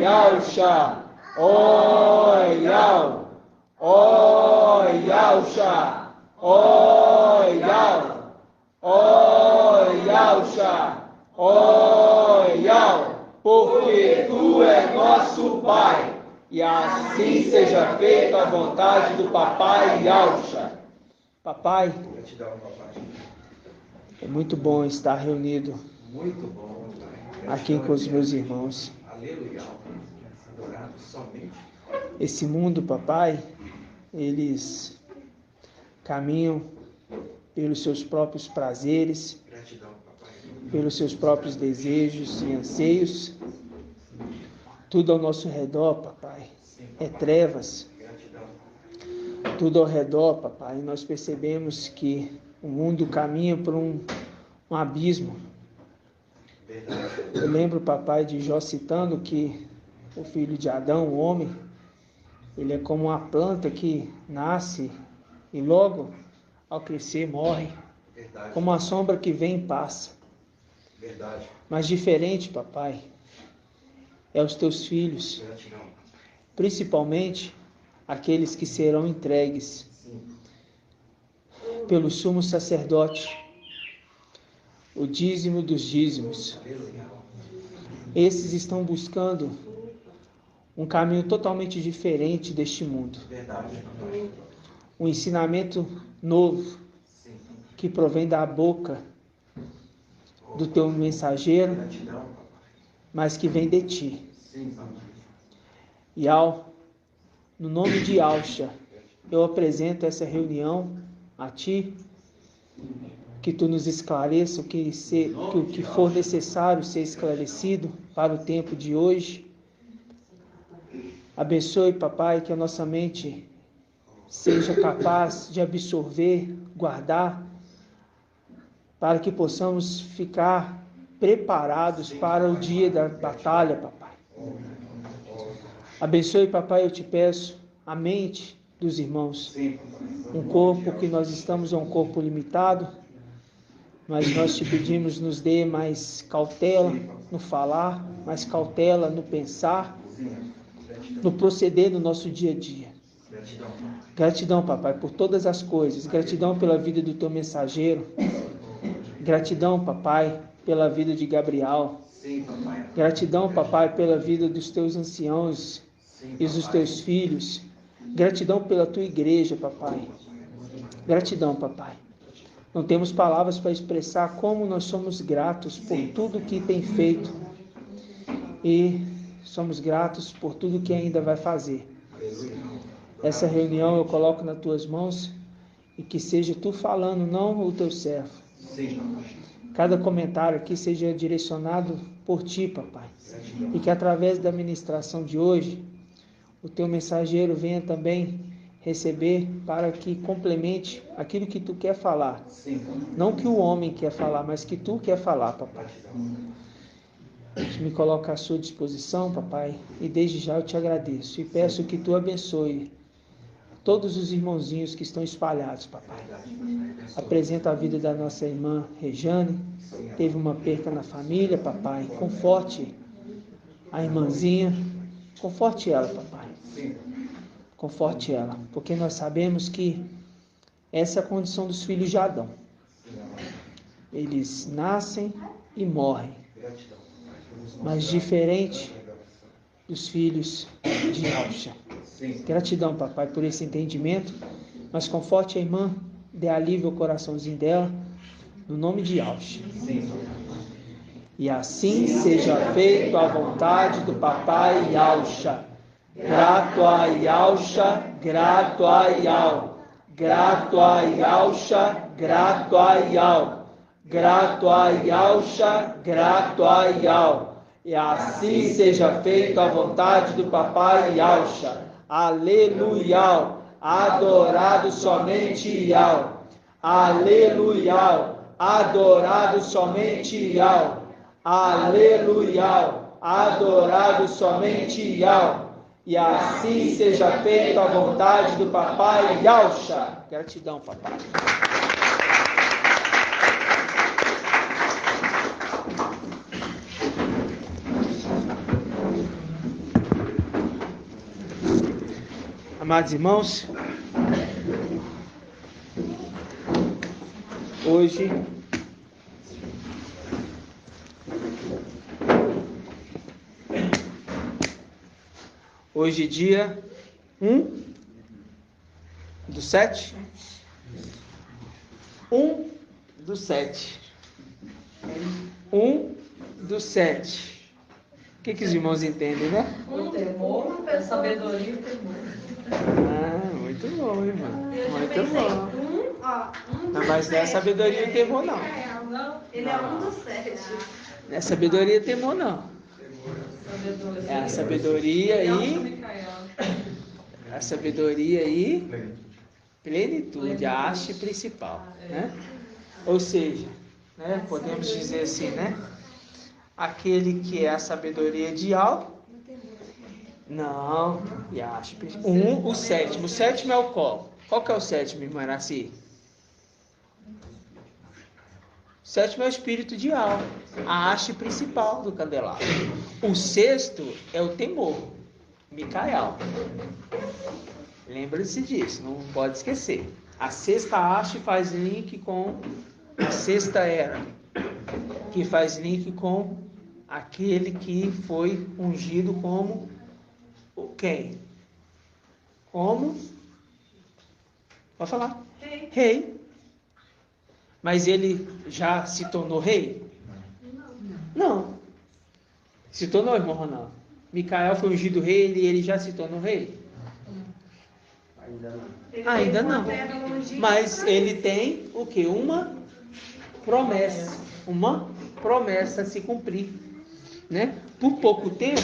Yausha, Yau, Yausha, Yau, Yausha, Yau, porque Tu é nosso Pai, e assim seja feita a vontade do Papai Yausha. Papai, é muito bom estar reunido aqui com os meus irmãos. Esse mundo, papai, eles caminham pelos seus próprios prazeres, pelos seus próprios desejos e anseios. Tudo ao nosso redor, papai, é trevas. Tudo ao redor, papai, nós percebemos que o mundo caminha por um abismo. Eu lembro, papai, de Jó citando que o filho de Adão, o homem, ele é como uma planta que nasce e logo, ao crescer, morre. Como a sombra que vem e passa. Mas diferente, papai, é os teus filhos, principalmente aqueles que serão entregues pelo sumo sacerdote, o dízimo dos dízimos. Esses estão buscando um caminho totalmente diferente deste mundo. Um ensinamento novo que provém da boca do teu mensageiro, mas que vem de ti. E no nome de Yausha, eu apresento essa reunião a ti, que tu nos esclareça o que for necessário ser esclarecido para o tempo de hoje. Abençoe, papai, que a nossa mente seja capaz de absorver, guardar, para que possamos ficar preparados para o dia da batalha, papai. Abençoe, papai, eu te peço, a mente dos irmãos. Um corpo que nós estamos é um corpo limitado, mas nós te pedimos, nos dê mais cautela no falar, mais cautela no pensar, no proceder do nosso dia a dia. Gratidão, papai, por todas as coisas. Gratidão pela vida do teu mensageiro. Gratidão, papai, pela vida de Gabriel. Gratidão, papai, pela vida dos teus anciãos e dos teus filhos. Gratidão pela tua igreja, papai. Gratidão, papai. Não temos palavras para expressar como nós somos gratos por tudo que tem feito. E somos gratos por tudo que ainda vai fazer. Essa reunião eu coloco nas tuas mãos e que seja tu falando, não o teu servo. Cada comentário aqui seja direcionado por ti, papai. E que através da ministração de hoje, o teu mensageiro venha também receber para que complemente aquilo que tu quer falar. Não que o homem quer falar, mas que tu quer falar, papai. Me coloca à sua disposição, papai, e desde já eu te agradeço. E peço que tu abençoe todos os irmãozinhos que estão espalhados, papai. Apresenta a vida da nossa irmã Rejane. Teve uma perca na família, papai. Conforte a irmãzinha. Conforte ela, papai. Conforte ela. Porque nós sabemos que essa é a condição dos filhos de Adão. Eles nascem e morrem. Mas diferente dos filhos de Yausha. Gratidão, papai, por esse entendimento, mas conforte a irmã, dê alívio ao coraçãozinho dela, no nome de Yausha. E assim seja feito a vontade do papai Yausha. Grato a Yausha, grato a Yau. Grato a Yausha, grato a Yau. Grato a Yausha, grato a Yau. E assim seja feito a vontade do papai Yausha. Aleluia. Adorado somente Yau. Aleluia. Adorado somente Yau. Aleluia. Adorado somente Yau. E assim seja feita a vontade do papai Yausha. Gratidão, papai. Amados irmãos, hoje dia 1/7. 1/7. 1/7. O que os irmãos entendem, né? O temor, a sabedoria e o temor. Muito bom, irmão. Muito bom. Não, mas não é sabedoria e temor, não. Não, ele é 1/7. Não é sabedoria e temor, não. É a sabedoria e plenitude, a haste principal, né? Ou seja, né, podemos dizer assim, né? Aquele que é a sabedoria ideal. Não, e a haste principal. O sétimo. O sétimo é o qual? Qual que é o sétimo, irmã Araci? O sétimo é o espírito ideal, a haste principal do candelabro. O sexto é o temor, Micael. Lembre-se disso, não pode esquecer. A sexta haste faz link com a sexta era, que faz link com aquele que foi ungido como quem? Como? Pode falar. Rei. Mas ele já se tornou rei? Não. Se tornou, irmão Ronaldo? Micael foi ungido rei e ele já se tornou rei? Ainda não. Mas ele tem o quê? Uma promessa. Uma promessa a se cumprir. Né? Por pouco tempo.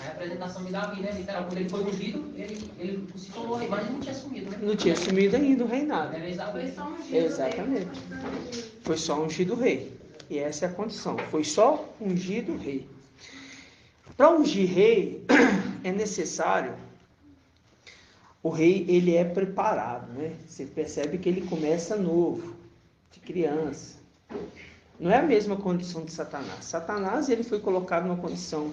A representação de Davi, né? Literal, quando ele foi ungido, ele se tornou rei, mas ele não tinha assumido, né? Não tinha assumido ainda o reinado. Foi só ungido. Exatamente. Foi só ungido rei. E essa é a condição. Foi só ungido rei. Para ungir rei, é necessário. O rei, ele é preparado, né? Você percebe que ele começa novo, de criança. Não é a mesma condição de Satanás. Satanás, ele foi colocado numa condição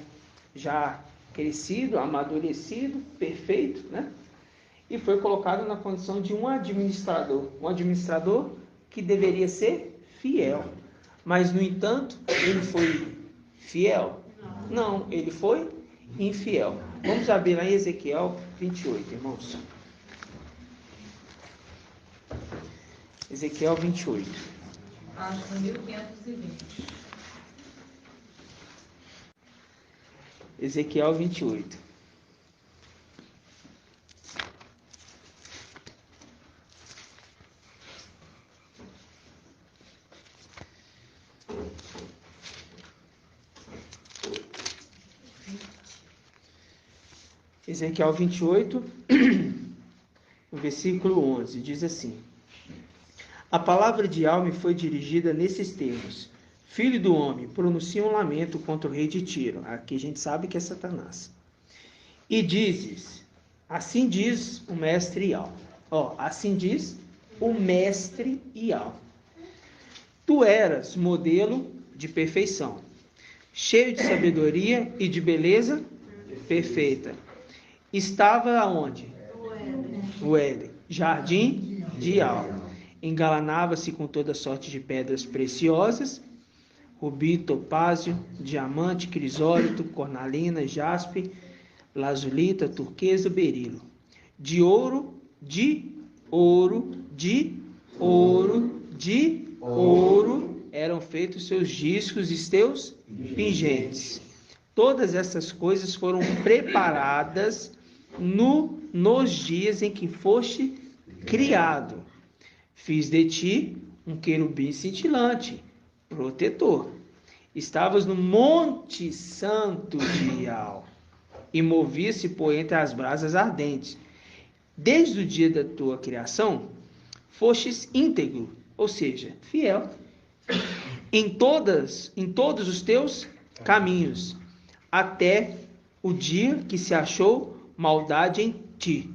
já crescido, amadurecido, perfeito, né? E foi colocado na condição de um administrador. Um administrador que deveria ser fiel. Mas, no entanto, ele foi fiel? Não, ele foi infiel. Vamos abrir lá em Ezequiel 28, irmãos. Ezequiel 28. Página 1520. Ezequiel 28. Ezequiel 28, no versículo 11, diz assim: A palavra de Yahweh foi dirigida nesses termos: Filho do homem, pronuncia um lamento contra o rei de Tiro. Aqui a gente sabe que é Satanás. E dizes, assim diz o mestre Yahweh. Assim diz o mestre Yahweh. Tu eras modelo de perfeição, cheio de sabedoria e de beleza perfeita. Estava aonde? O Éden, jardim de Yahweh. Engalanava-se com toda sorte de pedras preciosas, rubi, topázio, diamante, crisólito, cornalina, jaspe, lazulita, turquesa, berilo. De ouro eram feitos seus discos e seus pingentes. Todas essas coisas foram preparadas nos dias em que foste criado. Fiz de ti um querubim cintilante, protetor. Estavas no monte santo de Yahweh, e movia-se por entre as brasas ardentes. Desde o dia da tua criação, fostes íntegro, ou seja, fiel, em todos os teus caminhos, até o dia que se achou maldade em ti.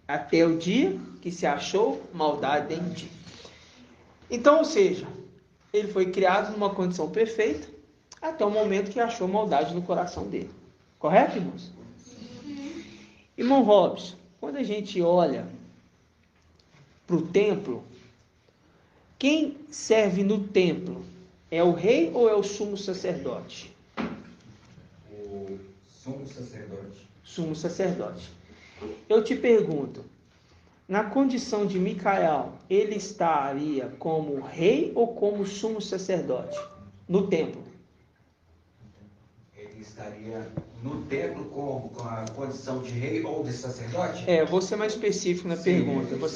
Até o dia que se achou maldade em ti. Então, ou seja, ele foi criado numa condição perfeita, até o momento que achou maldade no coração dele. Correto, irmãos? Irmão Robson, quando a gente olha para o templo, quem serve no templo é o rei ou é o sumo sacerdote? O sumo sacerdote. Sumo sacerdote. Eu te pergunto, na condição de Micael, ele estaria como rei ou como sumo sacerdote no templo? Ele estaria no templo com a condição de rei ou de sacerdote? Vou ser mais específico na pergunta. No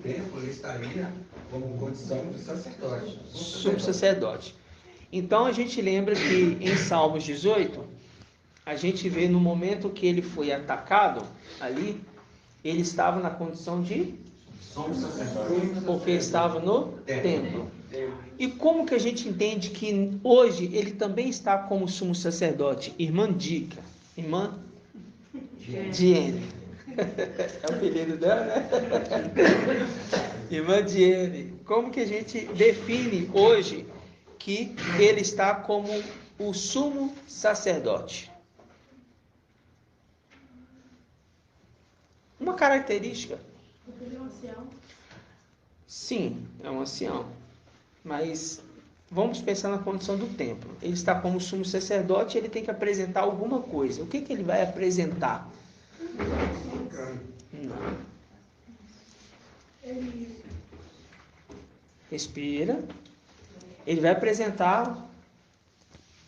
templo ele estaria como condição de sacerdote. Sumo sacerdote. Então a gente lembra que em Salmos 18, a gente vê no momento que ele foi atacado ali, ele estava na condição de sumo sacerdote, porque estava no templo. E como que a gente entende que hoje ele também está como sumo sacerdote? Irmã Dica, irmã Diene. É o apelido dela, né? Irmã Diene. Como que a gente define hoje que ele está como o sumo sacerdote? Uma característica. Ele é um ancião. Sim, é um ancião. Mas vamos pensar na condição do templo. Ele está como sumo sacerdote, ele tem que apresentar alguma coisa. O que ele vai apresentar? Não. Respira. Ele vai apresentar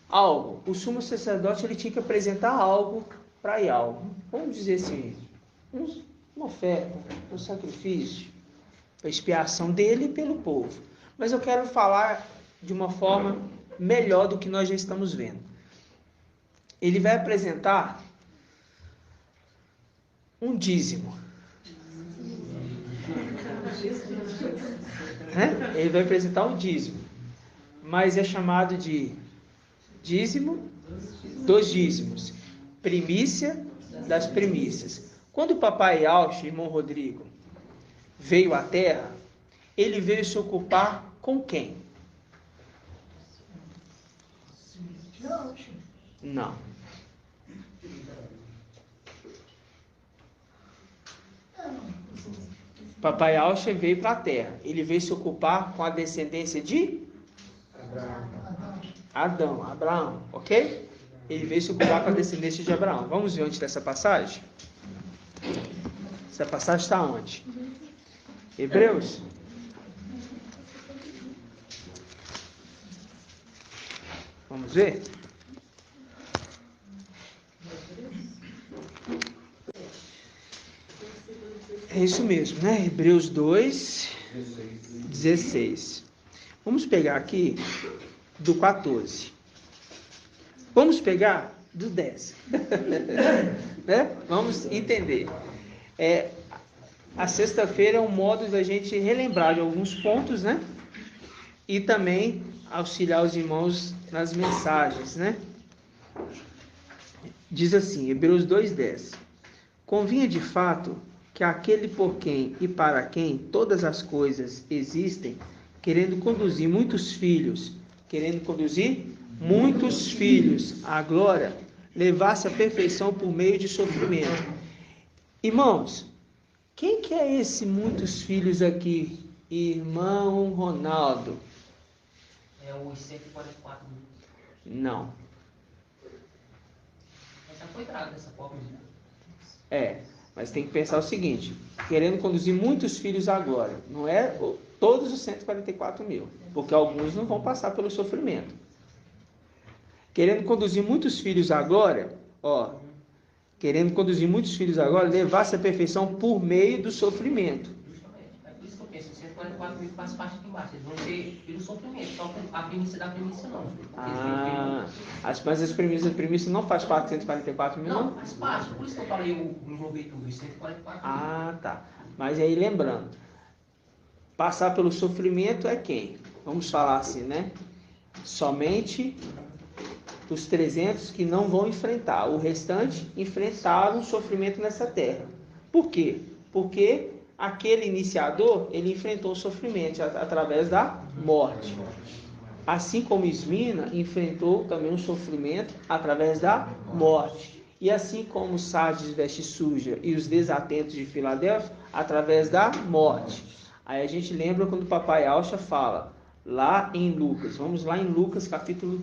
algo. O sumo sacerdote ele tinha que apresentar algo para Yahweh. Vamos dizer assim, uma oferta, um sacrifício, a expiação dele e pelo povo. Mas eu quero falar de uma forma melhor do que nós já estamos vendo. Ele vai apresentar um dízimo. Ele vai apresentar um dízimo. Mas é chamado de dízimo dos dízimos. Primícia das primícias. Quando o papai Alcho, irmão Rodrigo, veio à terra, ele veio se ocupar com quem? Não. Papai Alcho veio para a terra. Ele veio se ocupar com a descendência de Abraão, ok? Ele veio se ocupar com a descendência de Abraão. Vamos ver onde dessa passagem? Essa passagem está onde? Hebreus? Vamos ver? É isso mesmo, né? Hebreus 2, 16. Vamos pegar aqui do 14. Vamos pegar do 10. Né? Vamos entender. A sexta-feira é um modo da gente relembrar de alguns pontos, né? E também auxiliar os irmãos nas mensagens, né? Diz assim, Hebreus 2:10. Convinha de fato que aquele por quem e para quem todas as coisas existem, querendo conduzir muitos filhos à glória, levasse a perfeição por meio de sofrimento. Irmãos, quem que é esse muitos filhos aqui? Irmão Ronaldo. É os 144 mil. Não. Já foi trago dessa forma. Mas tem que pensar o seguinte, querendo conduzir muitos filhos à glória. Não é todos os 144 mil, porque alguns não vão passar pelo sofrimento. Querendo conduzir muitos filhos à glória, levar-se à perfeição por meio do sofrimento. Justamente. É por isso que eu penso, 144 mil faz parte aqui embaixo. Eles vão ser pelo sofrimento, só com a primícia da primícia não. Mas as primícias não faz parte de 144 mil, não? Não, faz parte. Por isso que eu falei, eu englobei tudo, os 144 mil. Tá. Mas aí lembrando, passar pelo sofrimento é quem? Vamos falar assim, né? Somente os 300 que não vão enfrentar. O restante enfrentaram o sofrimento nessa terra. Por quê? Porque aquele iniciador, ele enfrentou o sofrimento através da morte. Assim como Esmina enfrentou também o sofrimento através da morte. E assim como Sardes veste suja e os desatentos de Filadélfia, através da morte. Aí a gente lembra quando o papai Alcha fala, lá em Lucas, vamos lá em Lucas capítulo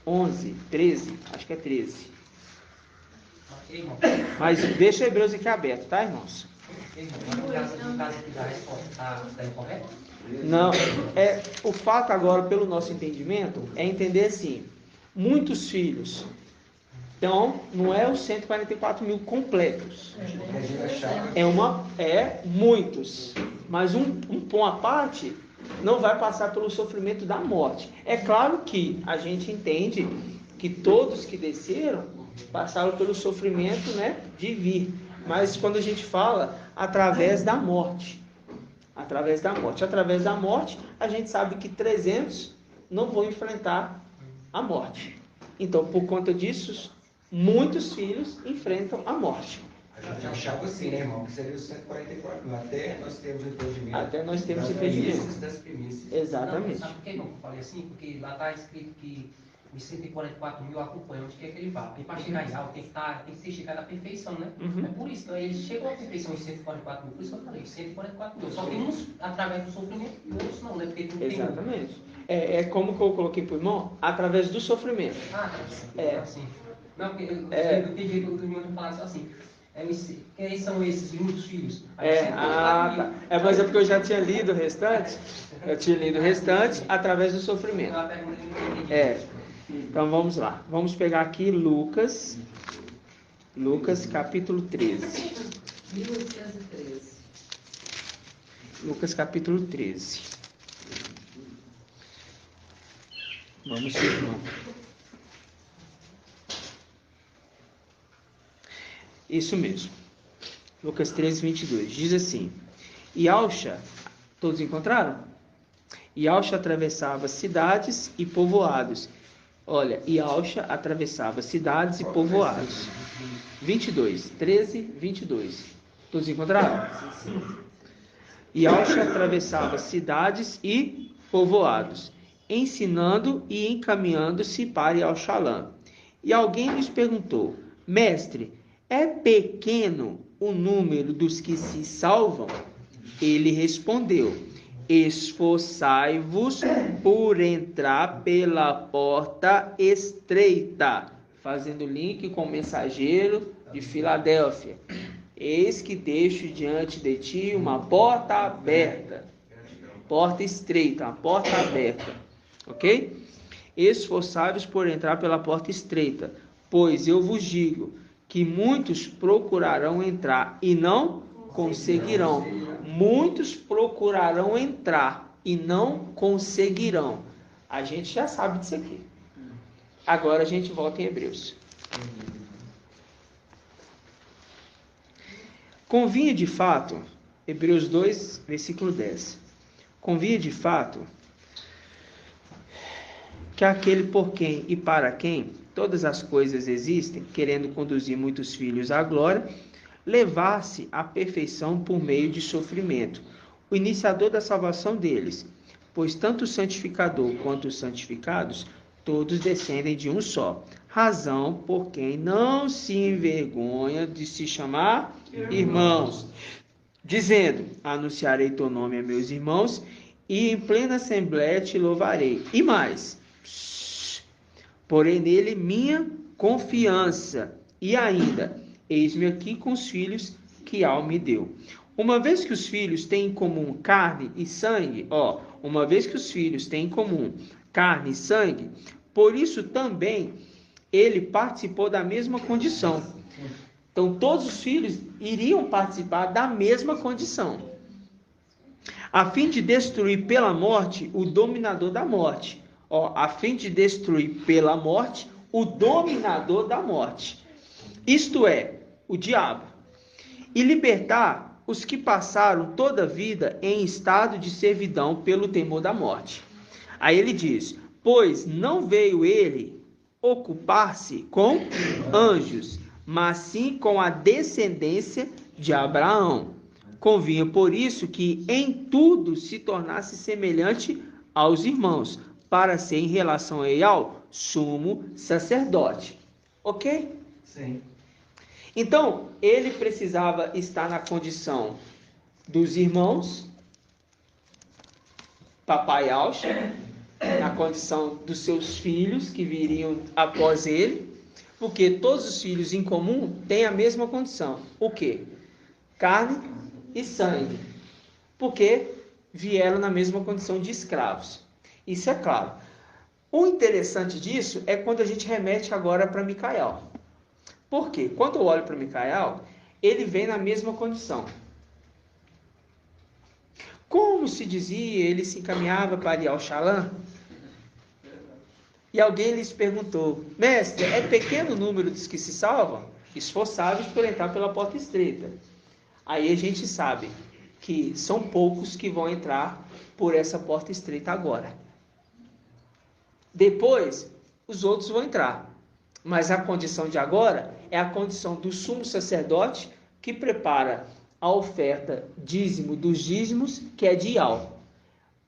11, 13, acho que é 13. Mas deixa Hebreus aqui aberto, tá, irmãos? Não, o fato agora, pelo nosso entendimento, é entender assim, muitos filhos. Então, não é os 144 mil completos. Muitos. Mas um ponto à parte não vai passar pelo sofrimento da morte. É claro que a gente entende que todos que desceram passaram pelo sofrimento, né, de vir. Mas quando a gente fala através da morte. Através da morte, a gente sabe que 300 não vão enfrentar a morte. Então, por conta disso, muitos filhos enfrentam a morte. A gente achava assim, né, irmão? Que seria os 144 mil. Até nós temos entendimento. Até nós temos entendimento. Das primícias. Exatamente. Não, sabe por que não eu falei assim? Porque lá está escrito que os 144 mil acompanham onde quer que ele vá. E para chegar em algo tem que ser chegado à perfeição, né? É por isso que eles chegam à perfeição, os 144 mil. Por isso que eu falei, 144 mil. Só tem uns através do sofrimento e outros não, né? Porque tem Exatamente. É como que eu coloquei para o irmão? Através do sofrimento. Assim. Não, porque eu entendi que o irmão falasse assim. Quem são esses muitos filhos? Tá. Mas é porque eu já tinha lido o restante. Eu tinha lido o restante através do sofrimento. Então vamos lá. Vamos pegar aqui Lucas capítulo 13. 1813. Lucas capítulo 13. Vamos, irmão. Isso mesmo. Lucas 13, 22. Diz assim: E Alcha, todos encontraram? E Alcha atravessava cidades e povoados. Olha, e Alcha atravessava cidades e povoados. 22, 13, 22. Todos encontraram? E Alcha atravessava cidades e povoados, ensinando e encaminhando-se para Alchalã. E alguém lhes perguntou: Mestre, é pequeno o número dos que se salvam? Ele respondeu: Esforçai-vos por entrar pela porta estreita. Fazendo link com o mensageiro de Filadélfia. Eis que deixo diante de ti uma porta aberta. Porta estreita, uma porta aberta. Ok? Esforçai-vos por entrar pela porta estreita, pois eu vos digo que muitos procurarão entrar e não conseguirão. Muitos procurarão entrar e não conseguirão. A gente já sabe disso aqui. Agora a gente volta em Hebreus. Convinha de fato, Hebreus 2, versículo 10. Convinha de fato que aquele por quem e para quem todas as coisas existem, querendo conduzir muitos filhos à glória, levar-se à perfeição por meio de sofrimento, o iniciador da salvação deles, pois tanto o santificador quanto os santificados, todos descendem de um só, razão por quem não se envergonha de se chamar irmãos, dizendo: anunciarei teu nome a meus irmãos, e em plena assembléia te louvarei. E mais, porém nele minha confiança, e ainda, eis-me aqui com os filhos que Al me deu. Uma vez que os filhos têm em comum carne e sangue, uma vez que os filhos têm em comum carne e sangue, por isso também ele participou da mesma condição. Então todos os filhos iriam participar da mesma condição, a fim de destruir pela morte o dominador da morte. A fim de destruir pela morte o dominador da morte, isto é, o diabo, e libertar os que passaram toda a vida em estado de servidão pelo temor da morte. Aí ele diz: pois não veio ele ocupar-se com anjos, mas sim com a descendência de Abraão. Convinha por isso que em tudo se tornasse semelhante aos irmãos, para ser em relação a ele sumo sacerdote. Ok? Sim. Então, ele precisava estar na condição dos irmãos, papai Ausch, na condição dos seus filhos que viriam após ele, porque todos os filhos em comum têm a mesma condição. O quê? Carne e sangue. Porque vieram na mesma condição de escravos. Isso é claro. O interessante disso é quando a gente remete agora para Micael. Por quê? Quando eu olho para Micael, ele vem na mesma condição. Como se dizia, ele se encaminhava para ir ao Xalã, e alguém lhes perguntou: mestre, é pequeno o número dos que se salvam? Esforçados por entrar pela porta estreita. Aí a gente sabe que são poucos que vão entrar por essa porta estreita agora. Depois, os outros vão entrar. Mas a condição de agora é a condição do sumo sacerdote que prepara a oferta dízimo dos dízimos, que é de Ial.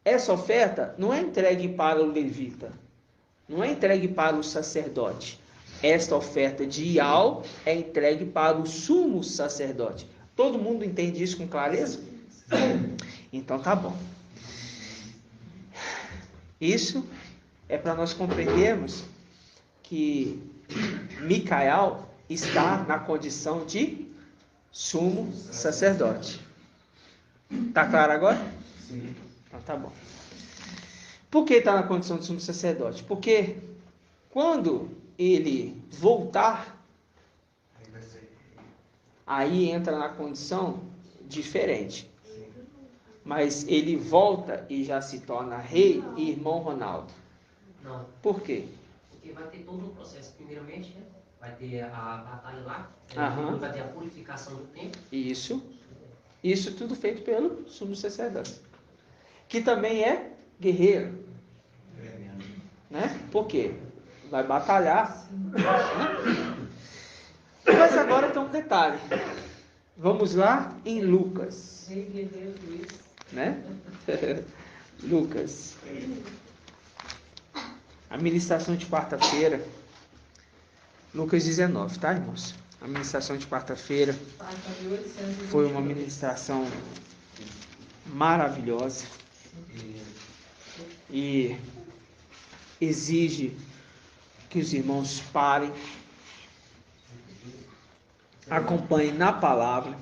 Essa oferta não é entregue para o levita, não é entregue para o sacerdote. Esta oferta de Ial é entregue para o sumo sacerdote. Todo mundo entende isso com clareza? Então tá bom. Isso é para nós compreendermos que Micael está na condição de sumo sacerdote. Tá claro agora? Sim. Então tá bom. Por que está na condição de sumo sacerdote? Porque quando ele voltar, aí entra na condição diferente. Mas ele volta e já se torna rei e irmão Ronaldo. Não, Por quê? porque vai ter todo um processo. Primeiramente, né? Vai ter a batalha lá, Aham. vai ter a purificação do templo. Isso tudo feito pelo sumo sacerdote. Que também é guerreiro. Né? Por quê? Vai batalhar. Né? Mas agora tem um detalhe. Vamos lá em Lucas. Rei guerreiro Luiz. Né? Lucas. A ministração de quarta-feira. Lucas 19, tá, irmãos? A ministração de quarta-feira Página 1822. foi uma ministração maravilhosa e exige que os irmãos parem, acompanhem na palavra,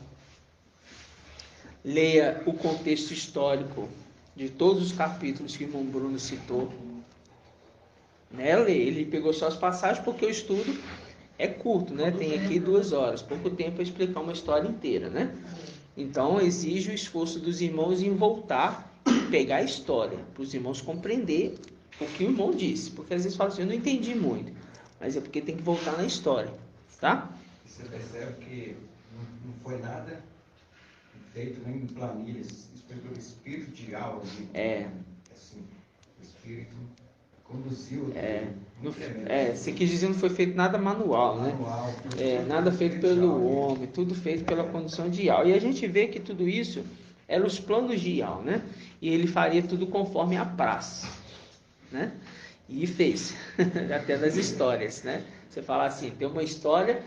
leia o contexto histórico de todos os capítulos que o irmão Bruno citou. Né? Ele pegou só as passagens porque o estudo é curto, né? Tem aqui 2 horas, pouco tempo para explicar uma história inteira, né? Então exige o esforço dos irmãos em voltar e pegar a história, para os irmãos compreender o que o irmão disse, porque às vezes fala assim, eu não entendi muito, mas é porque tem que voltar na história, tá? Você percebe que não foi nada feito nem em planilhas, isso foi pelo Espírito de aula. Assim, o Espírito conduziu. Você quis dizer não foi feito nada manual, né? Nada feito pelo homem, tudo feito pela condição de Ial. E a gente vê que tudo isso eram os planos de Ial, né? E ele faria tudo conforme a praça, né? E fez, até das histórias, né? Você fala assim, tem uma história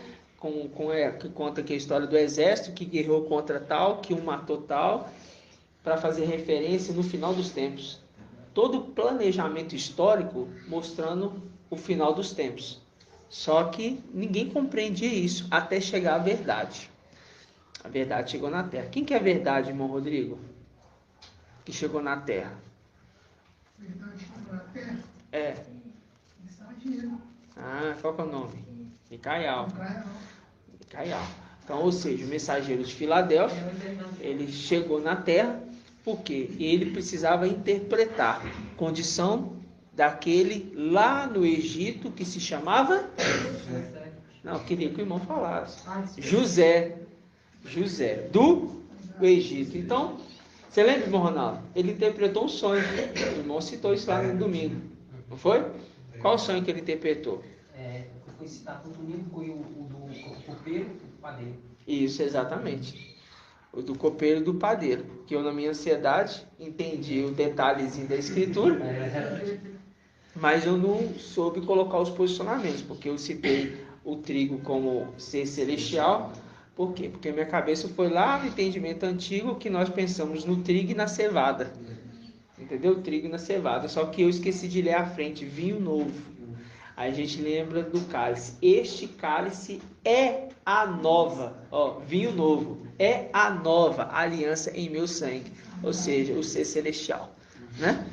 que conta aqui a história do exército que guerreou contra tal, que um matou tal, para fazer referência no final dos tempos. Todo o planejamento histórico mostrando o final dos tempos. Só que ninguém compreendia isso até chegar à verdade. A verdade chegou na Terra. Quem que é a verdade, irmão Rodrigo? Que chegou na Terra? A verdade chegou na Terra. É. Mensageiro. Qual que é o nome? Micael. Micael. Então, ou seja, o mensageiro de Filadélfia, ele chegou na Terra porque ele precisava interpretar a condição daquele lá no Egito que se chamava... Não, queria que o irmão falasse. José, do Egito. Então, você lembra, irmão Ronaldo? Ele interpretou um sonho. O irmão citou isso lá no domingo. Não foi? Qual o sonho que ele interpretou? Foi citado no domingo, foi o do copeiro e do padeiro. Isso, exatamente. O do copeiro e do padeiro. Que eu, na minha ansiedade, entendi o detalhezinho da escritura, mas eu não soube colocar os posicionamentos, porque eu citei o trigo como ser celestial. Por quê? Porque minha cabeça foi lá no entendimento antigo que nós pensamos no trigo e na cevada. Entendeu? O trigo e na cevada. Só que eu esqueci de ler à frente, vinho novo. Aí a gente lembra do cálice. Este cálice é a nova, vinho novo. É a nova aliança em meu sangue. Ou seja, o ser celestial. Né?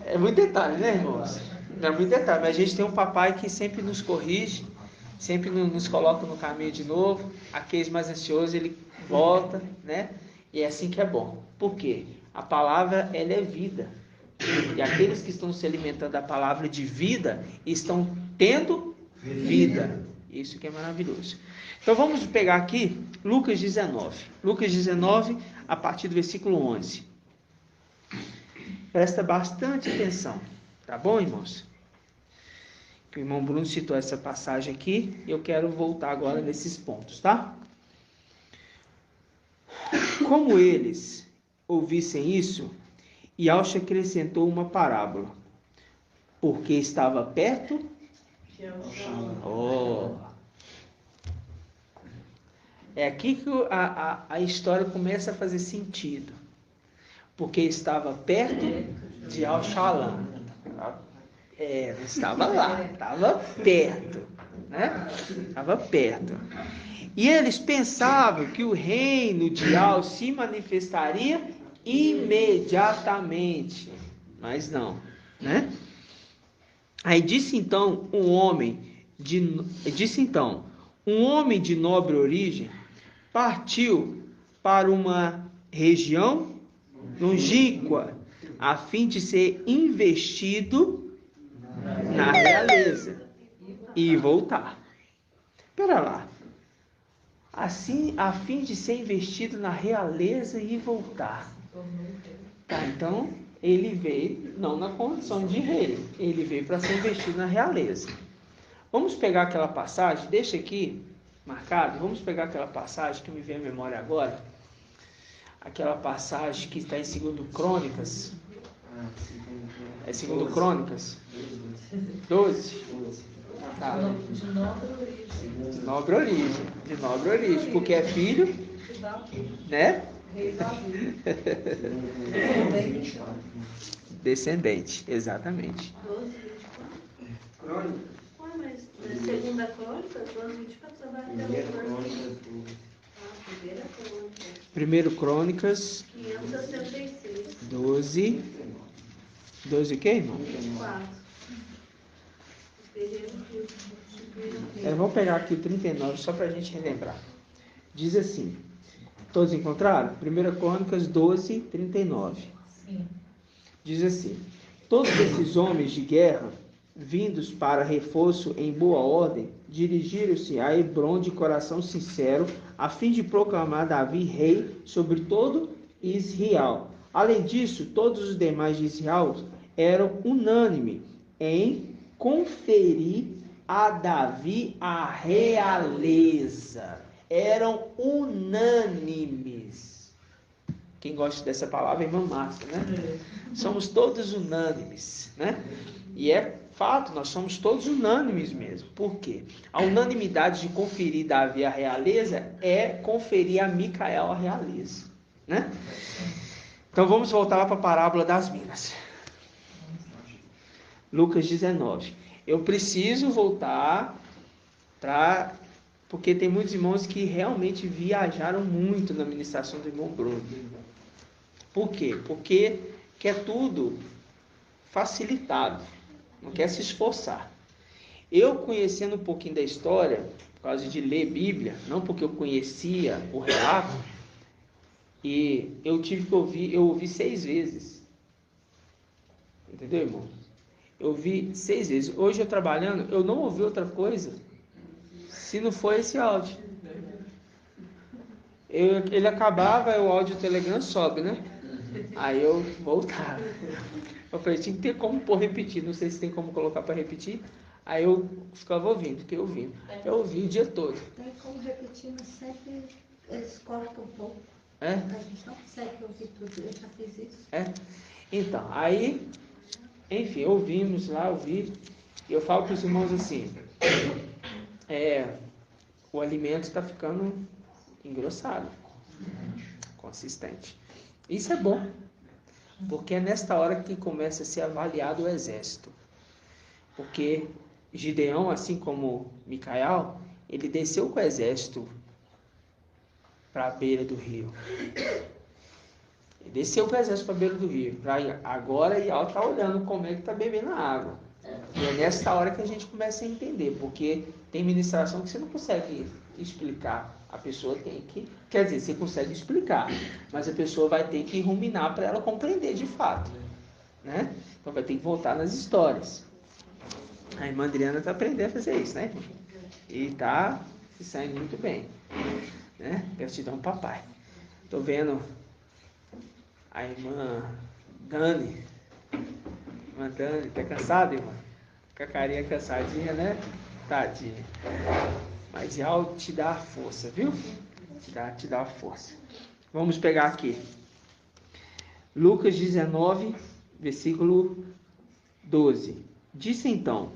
É muito detalhe, né, irmãos? É muito detalhe. Mas a gente tem um papai que sempre nos corrige, sempre nos coloca no caminho de novo. Aqueles mais ansiosos, ele volta, né? E é assim que é bom. Por quê? A palavra, ela é vida. E aqueles que estão se alimentando da palavra de vida, estão tendo vida. Isso que é maravilhoso. Então vamos pegar aqui Lucas 19. Lucas 19, a partir do versículo 11. Presta bastante atenção. Tá bom, irmãos? O irmão Bruno citou essa passagem aqui. E eu quero voltar agora nesses pontos, tá? Como eles ouvissem isso, Yahshua acrescentou uma parábola. Porque estava perto. É aqui que a história começa a fazer sentido. Porque estava perto de Al-Shalom. Estava lá, estava perto. Né? Estava perto. E eles pensavam que o reino de Al se manifestaria imediatamente. Mas não. Né? Aí disse então um homem de nobre origem partiu para uma região longínqua, a fim de ser investido na realeza e voltar. Espera lá. Assim, a fim de ser investido na realeza e voltar. Tá, então, ele veio não na condição de rei, ele veio para ser investido na realeza. Vamos pegar aquela passagem, deixa aqui marcado, vamos pegar aquela passagem que me vem à memória agora. Aquela passagem que está em 2 Crônicas. É 2 Crônicas? 12? Tá. De nobre origem. Porque é filho, né? Descendente, exatamente. 12, 24. Mas segunda crônica, 12, 24, você vai até o 1 Crônicas 566. 12 o que, irmão? 24. Vamos pegar aqui o 39 só para a gente relembrar. Diz assim, todos encontraram? 1 Crônicas 12, 39. Sim. Diz assim, todos esses homens de guerra, vindos para reforço em boa ordem, dirigiram-se a Hebrom de coração sincero, a fim de proclamar Davi rei sobre todo Israel. Além disso, todos os demais de Israel eram unânimes em conferir a Davi a realeza. Eram unânimes. Quem gosta dessa palavra é irmã Márcia, né? Somos todos unânimes, né? E é fato, nós somos todos unânimes mesmo. Por quê? A unanimidade de conferir Davi a realeza é conferir a Micael a realeza, né? Então vamos voltar lá para a parábola das minas. Lucas 19. Eu preciso voltar porque tem muitos irmãos que realmente viajaram muito na ministração do irmão Bruno. Por quê? Porque quer tudo facilitado, não quer se esforçar. Eu conhecendo um pouquinho da história, por causa de ler Bíblia, não porque eu conhecia o relato, e eu ouvi 6 vezes. Entendeu, irmão? Eu ouvi 6 vezes. Hoje eu trabalhando, eu não ouvi outra coisa, se não for esse áudio. Ele acabava, o áudio do Telegram sobe, né? Aí eu voltava. Eu falei, tinha que ter como pôr repetir. Não sei se tem como colocar para repetir. Aí eu ficava ouvindo, fiquei ouvindo. Eu ouvi o dia todo. Tem como repetir, mas sempre eles cortam um pouco. É? A gente não consegue ouvir tudo, eu já fiz isso. É? Então, aí, enfim, ouvimos lá, ouvi. E eu falo para os irmãos assim, o alimento está ficando engrossado, consistente. Isso é bom, porque é nesta hora que começa a ser avaliado o exército. Porque Gideão, assim como Micael, ele desceu com o exército para a beira do rio. Ele desceu com o exército para a beira do rio. Agora Ial está olhando como é que está bebendo a água. E é nessa hora que a gente começa a entender, porque tem ministração que você não consegue explicar. A pessoa tem que... Quer dizer, você consegue explicar, mas a pessoa vai ter que ruminar para ela compreender de fato. Né? Então vai ter que voltar nas histórias. A irmã Adriana está aprendendo a fazer isso, né? E está se saindo muito bem. Né? Gratidão, papai. Estou vendo a irmã Dani. Irmã Dani, tá cansada, irmã? Com a carinha cansadinha, né? Tadinha. Mas já te dá a força, viu? Te dá a força. Vamos pegar aqui. Lucas 19, versículo 12. Disse então: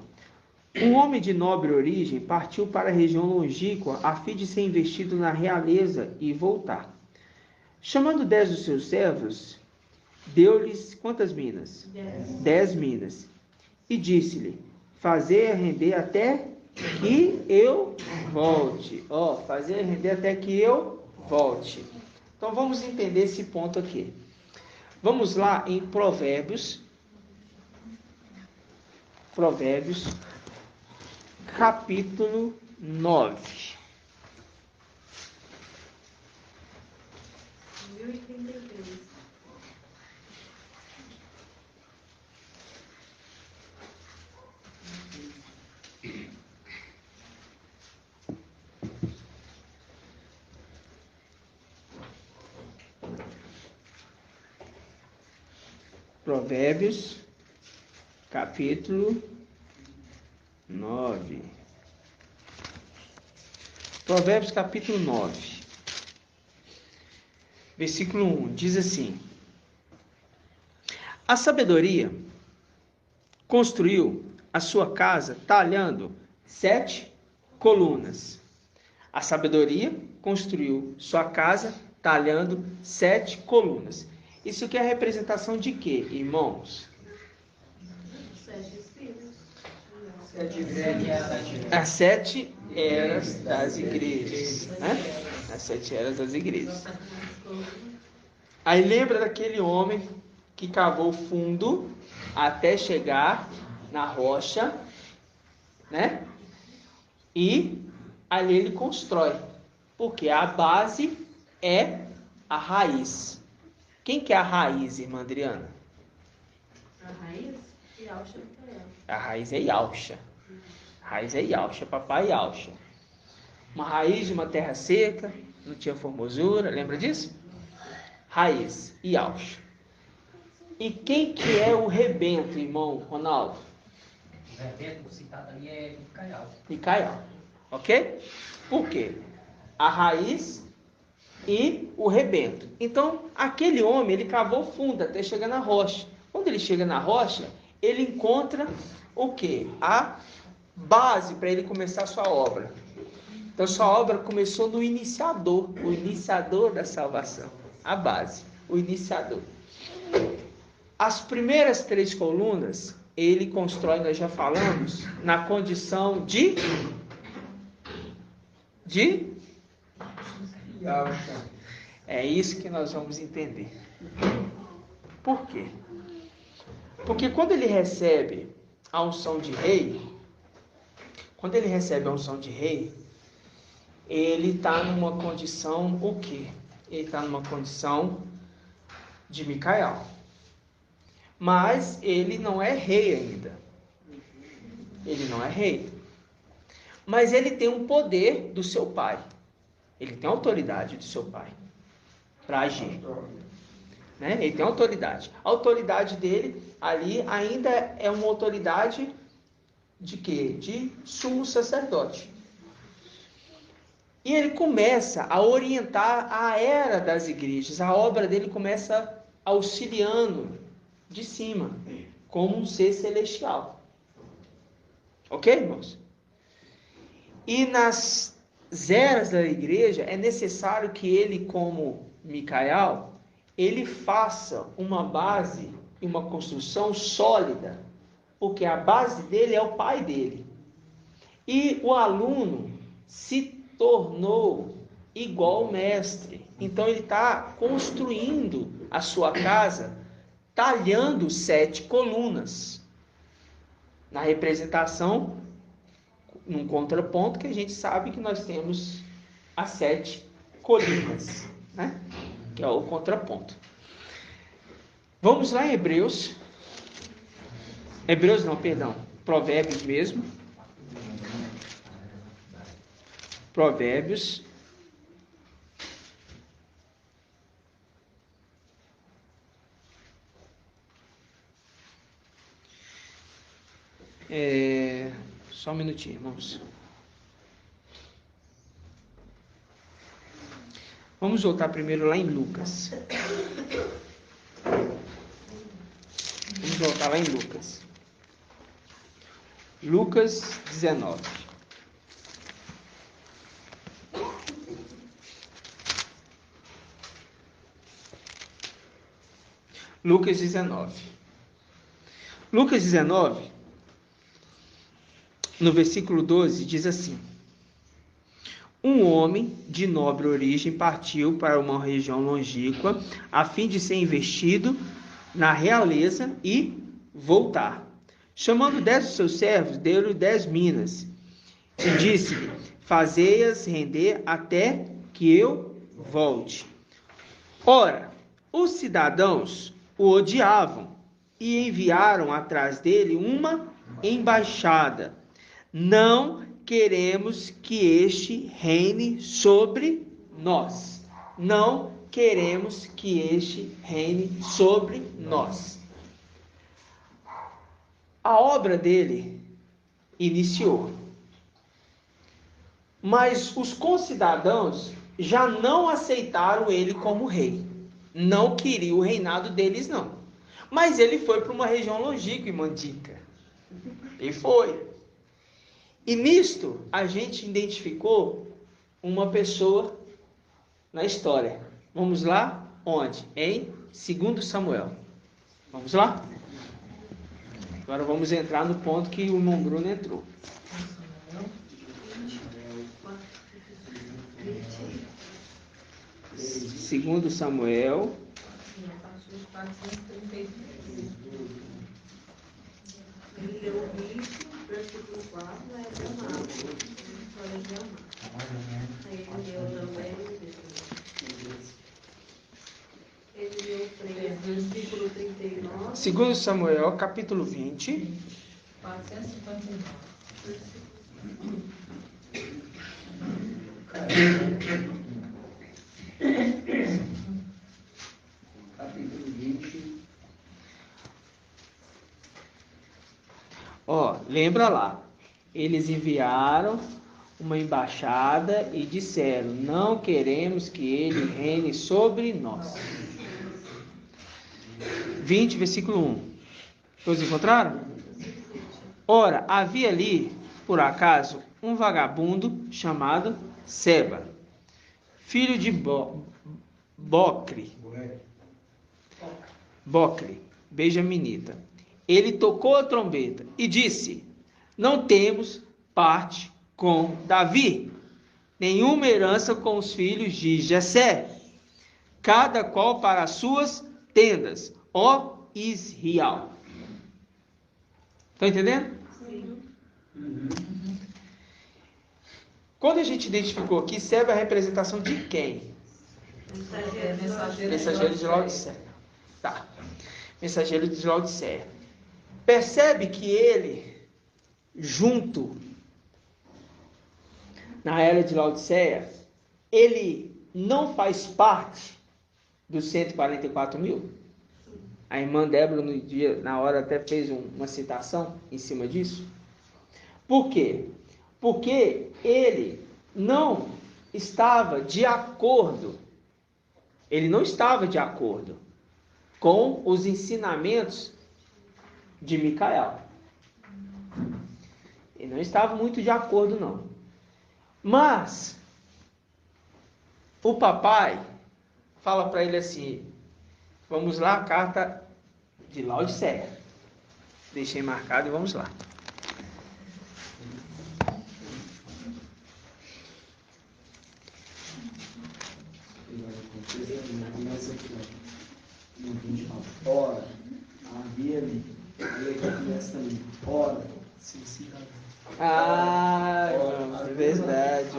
um homem de nobre origem partiu para a região longínqua a fim de ser investido na realeza e voltar. Chamando 10 dos seus servos, deu-lhes quantas minas? 10 minas. E disse-lhe: fazer render até que eu volte. Fazer render até que eu volte. Então vamos entender esse ponto aqui. Vamos lá em Provérbios, capítulo 9. 1033. Provérbios, capítulo 9. Provérbios, capítulo 9. Versículo 1, diz assim: a sabedoria construiu a sua casa talhando 7 colunas. A sabedoria construiu sua casa talhando 7 colunas. Isso aqui é a representação de quê, irmãos? 7 espíritos. As 7 eras das igrejas. Né? As 7 eras das igrejas. Aí lembra daquele homem que cavou fundo até chegar na rocha, né? E ali ele constrói, porque a base é a raiz. Quem que é a raiz, irmã Adriana? A raiz? Yalcha Micael. A raiz é Yalcha. A raiz é Yalcha, papai Yalcha. Uma raiz de uma terra seca, não tinha formosura, lembra disso? Raiz, Yalcha. E quem que é o rebento, irmão Ronaldo? O rebento citado ali é Micael. Micael, ok? Por quê? A raiz e o rebento. Então, aquele homem, ele cavou fundo até chegar na rocha. Quando ele chega na rocha, ele encontra o quê? A base para ele começar a sua obra. Então, sua obra começou no iniciador, o iniciador da salvação. A base, o iniciador. As primeiras 3 colunas, ele constrói, nós já falamos, na condição de é isso que nós vamos entender. Por quê? Porque quando ele recebe a unção de rei, ele está numa condição o quê? Ele está numa condição de Micael. Mas ele não é rei ainda. Ele não é rei. Mas ele tem um poder do seu pai. Ele tem autoridade do seu pai para agir. Né? Ele tem autoridade. A autoridade dele ali ainda é uma autoridade de quê? De sumo sacerdote. E ele começa a orientar a era das igrejas. A obra dele começa auxiliando de cima, como um ser celestial. Ok, irmãos? E nas eras da igreja é necessário que ele, como Micael, ele faça uma base e uma construção sólida, porque a base dele é o pai dele. E o aluno se tornou igual ao mestre. Então ele está construindo a sua casa, talhando 7 colunas. Na representação, num contraponto, que a gente sabe que nós temos as 7 colunas, né? Que é o contraponto. Vamos lá em Hebreus. Provérbios mesmo. Provérbios. Só um minutinho, irmãos. Vamos voltar primeiro lá em Lucas. Vamos voltar lá em Lucas. Lucas 19. Lucas 19. Lucas 19, no versículo 12, diz assim: um homem de nobre origem partiu para uma região longínqua, a fim de ser investido na realeza e voltar. Chamando 10 dos seus servos, deu-lhe 10 minas, e disse-lhe: fazei-as render até que eu volte. Ora, os cidadãos o odiavam e enviaram atrás dele uma embaixada: não queremos que este reine sobre nós. Não queremos que este reine sobre nós. A obra dele iniciou. Mas os concidadãos já não aceitaram ele como rei. Não queriam o reinado deles, não. Mas ele foi para uma região longínqua e mandica. Ele foi. E nisto, a gente identificou uma pessoa na história. Vamos lá? Onde? Em 2 Samuel. Vamos lá? Agora vamos entrar no ponto que o irmão Bruno entrou. 2 Samuel. Ele leu o 20, versículo 4, é amado. História de amar. Aí ele leu também, ele leu 3, versículo 39. 2 Samuel, capítulo 20. 459. Capítulo 20. Lembra lá. Eles enviaram uma embaixada e disseram: não queremos que ele reine sobre nós. 20, versículo 1. Todos encontraram? Ora, havia ali, por acaso, um vagabundo chamado Seba, filho de Bocre, benjaminita. Ele tocou a trombeta e disse: não temos parte com Davi, nenhuma herança com os filhos de Jessé, cada qual para as suas tendas, ó Israel. Está entendendo? Sim. Quando a gente identificou aqui, Seba é a representação de quem? Mensageiro de Laodiceia. Tá. Mensageiro de Laodiceia. Percebe que ele, junto na era de Laodiceia, ele não faz parte dos 144 mil? A irmã Débora, na hora, até fez uma citação em cima disso. Por quê? Porque ele não estava de acordo. Ele não estava de acordo com os ensinamentos de Micael. Ele não estava muito de acordo, não. Mas o papai fala para ele assim, vamos lá, a carta de Laodiceia. Deixei marcado e vamos lá. Ora, havia-lhe, aí começa também, ora, sinceridade. Ah, verdade.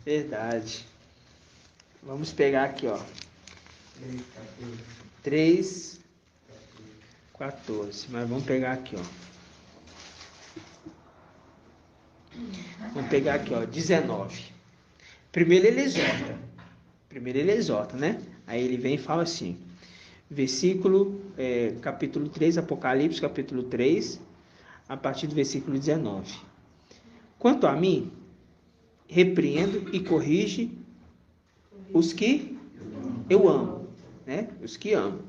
Verdade. Vamos pegar aqui, ó. 3:14. Mas vamos pegar aqui, ó. Vamos pegar aqui, ó, 19. Primeiro ele exorta, né? Aí ele vem e fala assim, capítulo 3, Apocalipse, capítulo 3, a partir do versículo 19. Quanto a mim, repreendo e corrige os que eu amo, né? Os que amo.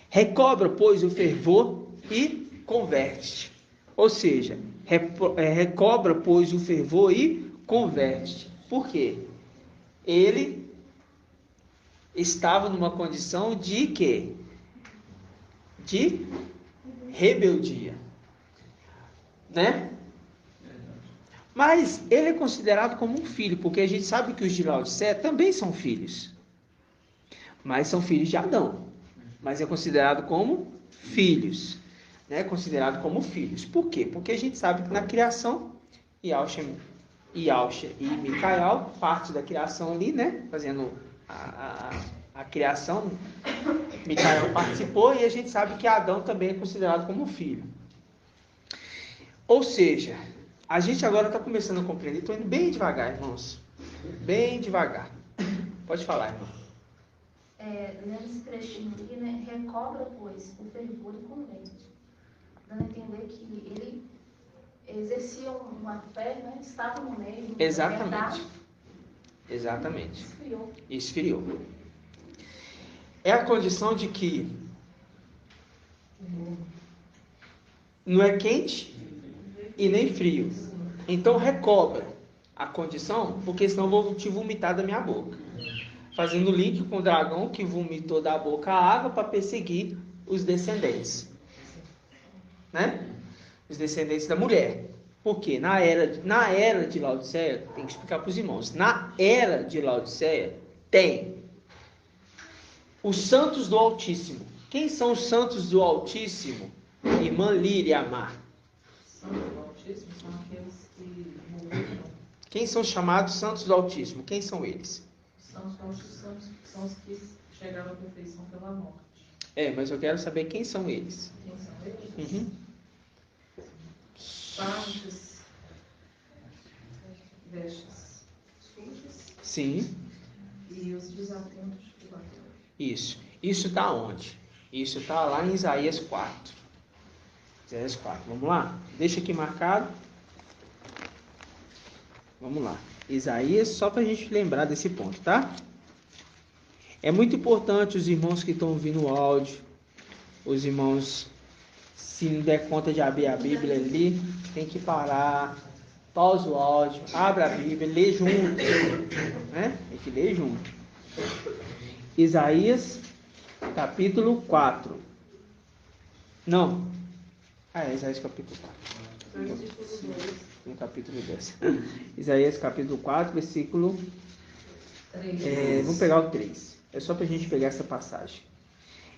Recobra, pois, o fervor e converte. Ou seja, recobra, pois, o fervor e converte. Por quê? Ele estava numa condição de quê? De rebeldia, né? Mas ele é considerado como um filho, porque a gente sabe que os de Laodiceia também são filhos, mas são filhos de Adão, mas é considerado como filhos, né? Considerado como filhos. Por quê? Porque a gente sabe que na criação, Yahshua e Micael, parte da criação ali, né? Fazendo a criação, Micael participou, e a gente sabe que Adão também é considerado como filho. Ou seja, a gente agora está começando a compreender. Estou indo bem devagar, irmãos. Bem devagar. Pode falar, irmão. Lendo esse trechinho aqui, né? Recobra, pois, o fervor e converte. Dando a entender que ele exercia uma fé, né? Estava no meio. Exatamente. Esfriou. É a condição de que não é quente e nem frio. Então recobra a condição, porque senão eu vou te vomitar da minha boca. Fazendo link com o dragão que vomitou da boca a água para perseguir os descendentes. Né? Os descendentes da mulher. Porque na era de Laodiceia, tem que explicar para os irmãos, na era de Laodiceia tem os santos do Altíssimo. Quem são os santos do Altíssimo? Irmã Líria Amar. Santos do Altíssimo são aqueles que morreram. Quem são chamados santos do Altíssimo? Quem são eles? São os que chegaram à perfeição pela morte. Mas eu quero saber quem são eles. Quem são eles? Uhum. Partes, vestes sujas. Sim. E os desatentos que bateram. Isso está onde? Isso está lá em Isaías 4. Isaías 4. Vamos lá? Deixa aqui marcado. Vamos lá. Isaías, só para a gente lembrar desse ponto, tá? É muito importante os irmãos que estão ouvindo o áudio, os irmãos, se não der conta de abrir a Bíblia ali, tem que parar, pausa o áudio, abre a Bíblia, lê junto, né? Tem que ler junto. Isaías, capítulo 4. Não. Isaías, capítulo 4. No capítulo 10. Isaías, capítulo 4, versículo 3. Vamos pegar o 3. É só para a gente pegar essa passagem.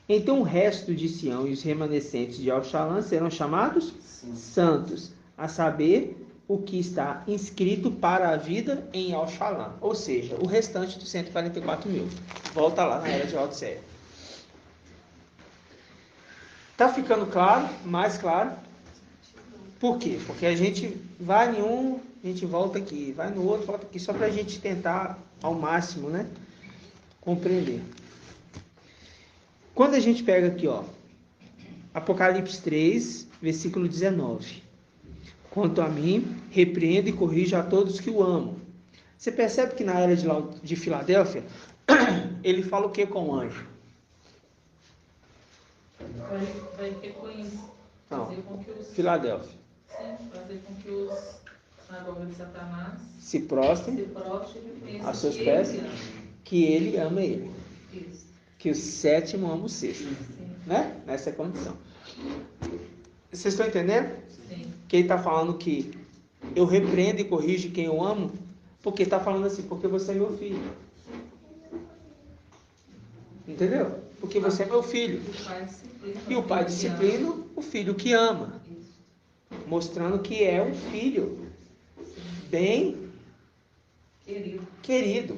Então o resto de Sião e os remanescentes de Al-Shalom serão chamados santos, a saber, o que está inscrito para a vida em Al-Shalom. Ou seja, o restante dos 144 mil. Volta lá na era de Laodiceia. Tá ficando claro? Mais claro? Por quê? Porque a gente vai em um, a gente volta aqui, vai no outro, volta aqui, só para a gente tentar ao máximo, né? Compreender. Quando a gente pega aqui, ó, Apocalipse 3, versículo 19. Quanto a mim, repreendo e corrijo a todos que o amam. Você percebe que na era de Filadélfia, ele fala o que com o anjo? Vai reconhecer. Não, Filadélfia. Sim, fazer com que os sinagogas de Satanás se prostrem se prostrem e pensem aos seus que pés, ele ama. que ele ama ele. Isso. Que o sétimo ama o sexto. Sim. Né? Nessa é a condição. Vocês estão entendendo? Sim. Que ele está falando que eu repreendo e corrijo quem eu amo, porque está falando assim, porque você é meu filho. Entendeu? Porque você é meu filho. E o pai disciplina o filho que ama. Mostrando que é um filho bem querido.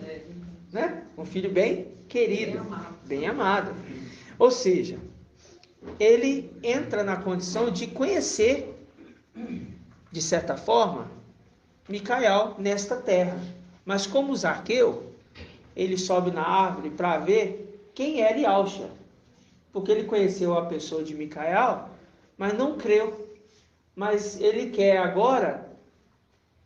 Né? Um filho bem querido. Bem amado. Ou seja, ele entra na condição de conhecer, de certa forma, Micael nesta terra. Mas como Zaqueu, ele sobe na árvore para ver quem era Yauxa. Porque ele conheceu a pessoa de Micael, mas não creu. Mas ele quer agora,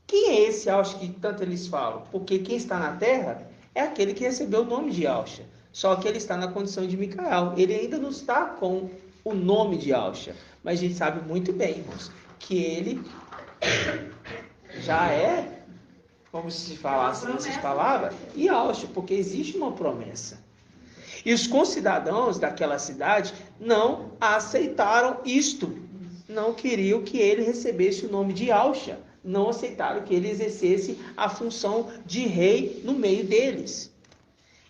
quem é esse Yauxa que tanto eles falam? Porque quem está na terra é aquele que recebeu o nome de Yauxa. Só que ele está na condição de Micael. Ele ainda não está com o nome de Yauxa. Mas a gente sabe muito bem, irmãos, que ele já é, como se falasse essas palavras, Yauxa, porque existe uma promessa. E os concidadãos daquela cidade não aceitaram isto. Não queriam que ele recebesse o nome de Yauxa. Não aceitaram que ele exercesse a função de rei no meio deles.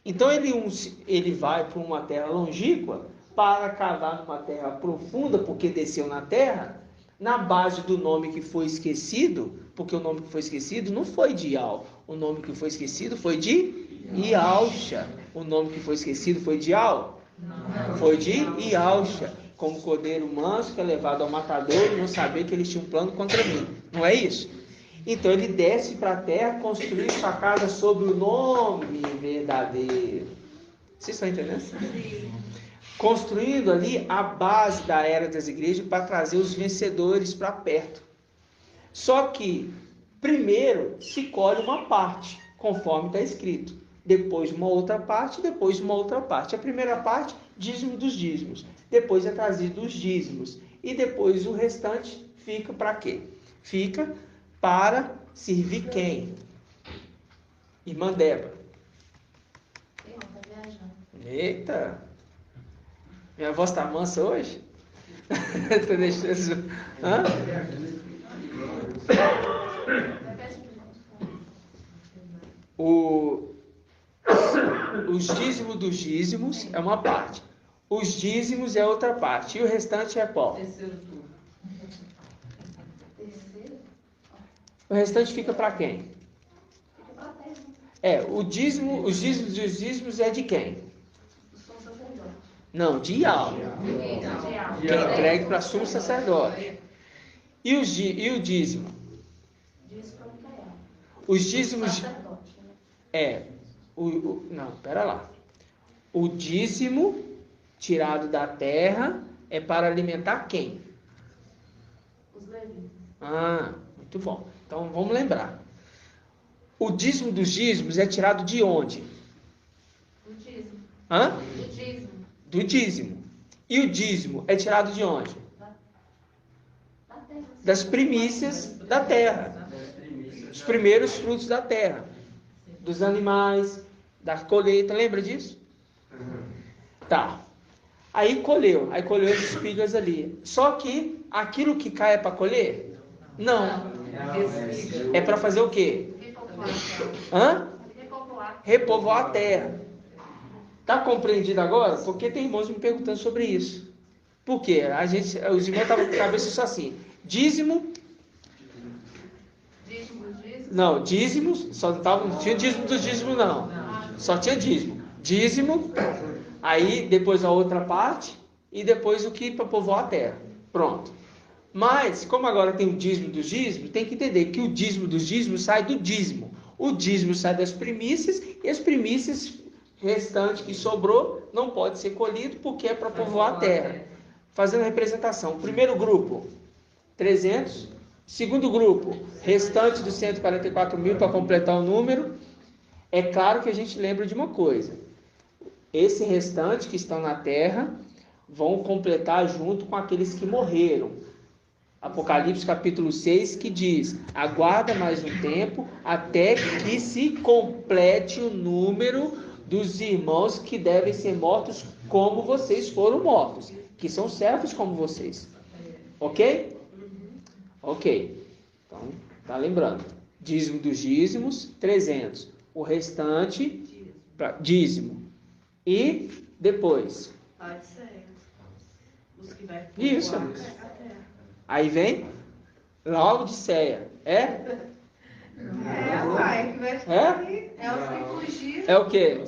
Então ele vai para uma terra longínqua para cavar numa terra profunda, porque desceu na terra, na base do nome que foi esquecido, porque o nome que foi esquecido não foi de Ial, o nome que foi esquecido foi de Yauxa. O nome que foi esquecido foi de Ial? Foi de Yauxa, como cordeiro manso que é levado ao matador e não sabia que eles tinham um plano contra mim. Não é isso? Então ele desce para a terra, construir sua casa sobre o nome verdadeiro. Vocês estão entendendo? Sim. Construindo ali a base da era das igrejas para trazer os vencedores para perto. Só que primeiro se colhe uma parte, conforme está escrito. Depois uma outra parte, depois uma outra parte. A primeira parte, dízimo dos dízimos. Depois é trazido os dízimos. E depois o restante fica para quê? Fica para servir quem? Irmã Débora. Eita! Minha voz está mansa hoje? Tô deixando... Hã? Os dízimos dos dízimos é uma parte. Os dízimos é outra parte. E o restante é qual? O restante fica para quem? Os dízimos dos dízimos é de quem? Não, de Ial. Que é entregue para sumo sacerdote. E o dízimo? Os dízimos... Não, pera lá. O dízimo tirado da terra é para alimentar quem? Os levitas. Ah, muito bom. Então vamos lembrar. O dízimo dos dízimos é tirado de onde? Do dízimo. Hã? Do dízimo. Do dízimo. E o dízimo é tirado de onde? Da terra. Das primícias da terra. Os primeiros frutos da terra. Dos animais, da colheita. Lembra disso? Tá. Aí colheu as espigas ali. Só que aquilo que cai é para colher? Não. É para fazer o quê? Hã? Repovoar a terra. Tá compreendido agora? Porque tem irmãos me perguntando sobre isso. Por quê? Os irmãos estavam com a cabeça só assim. Dízimo. Não, dízimos. Não tinha dízimo dos dízimos, não. Só tinha dízimo. Dízimo. Aí depois a outra parte. E depois o que para povoar a terra. Pronto. Mas, como agora tem o dízimo dos dízimos, tem que entender que o dízimo dos dízimos sai do dízimo. O dízimo sai das primícias e as primícias restante que sobrou não pode ser colhido porque é para povoar a terra. Fazendo a representação. Primeiro grupo, 300. Segundo grupo, restante dos 144 mil para completar o número. É claro que a gente lembra de uma coisa. Esse restante que estão na terra vão completar junto com aqueles que morreram. Apocalipse capítulo 6, que diz: aguarda mais um tempo até que se complete o número dos irmãos que devem ser mortos como vocês foram mortos, que são servos como vocês. Ok? Ok. Então, tá lembrando. Dízimo dos dízimos, 300. O restante, dízimo. E depois? Os que vai Isso. Aí vem Laodiceia. É? Pai, que vai fugir. É os que fugiram. É o quê?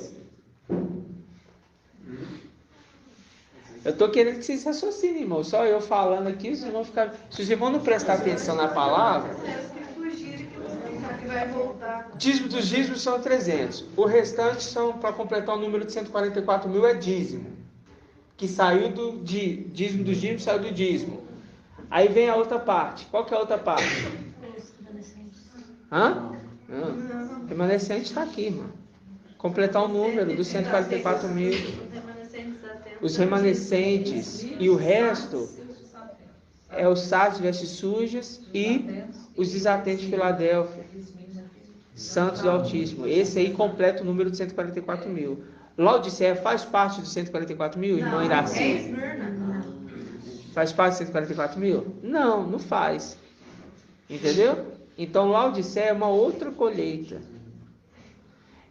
Eu estou querendo que vocês raciocinem, irmão. Só eu falando aqui, os irmãos ficam... Se os irmãos não prestar atenção na palavra... É os que fugiram que vai voltar. Dízimo dos dízimos são 300. O restante são, para completar o número de 144 mil, é dízimo. Que saiu do dízimo dos dízimos, saiu do dízimo. Aí vem a outra parte. Qual que é a outra parte? Hã? Não. Remanescente está aqui, irmão. Completar o número dos 144 mil. Os remanescentes e o resto é os sábios, vestes sujas e os desatentos de Filadélfia. Santos do Altíssimo. Esse aí completa o número de 144 mil. Laodiceia faz parte dos 144 mil, irmã Iraci? Faz parte dos 144 mil? Não, não faz. Entendeu? Então, Laodiceia é uma outra colheita.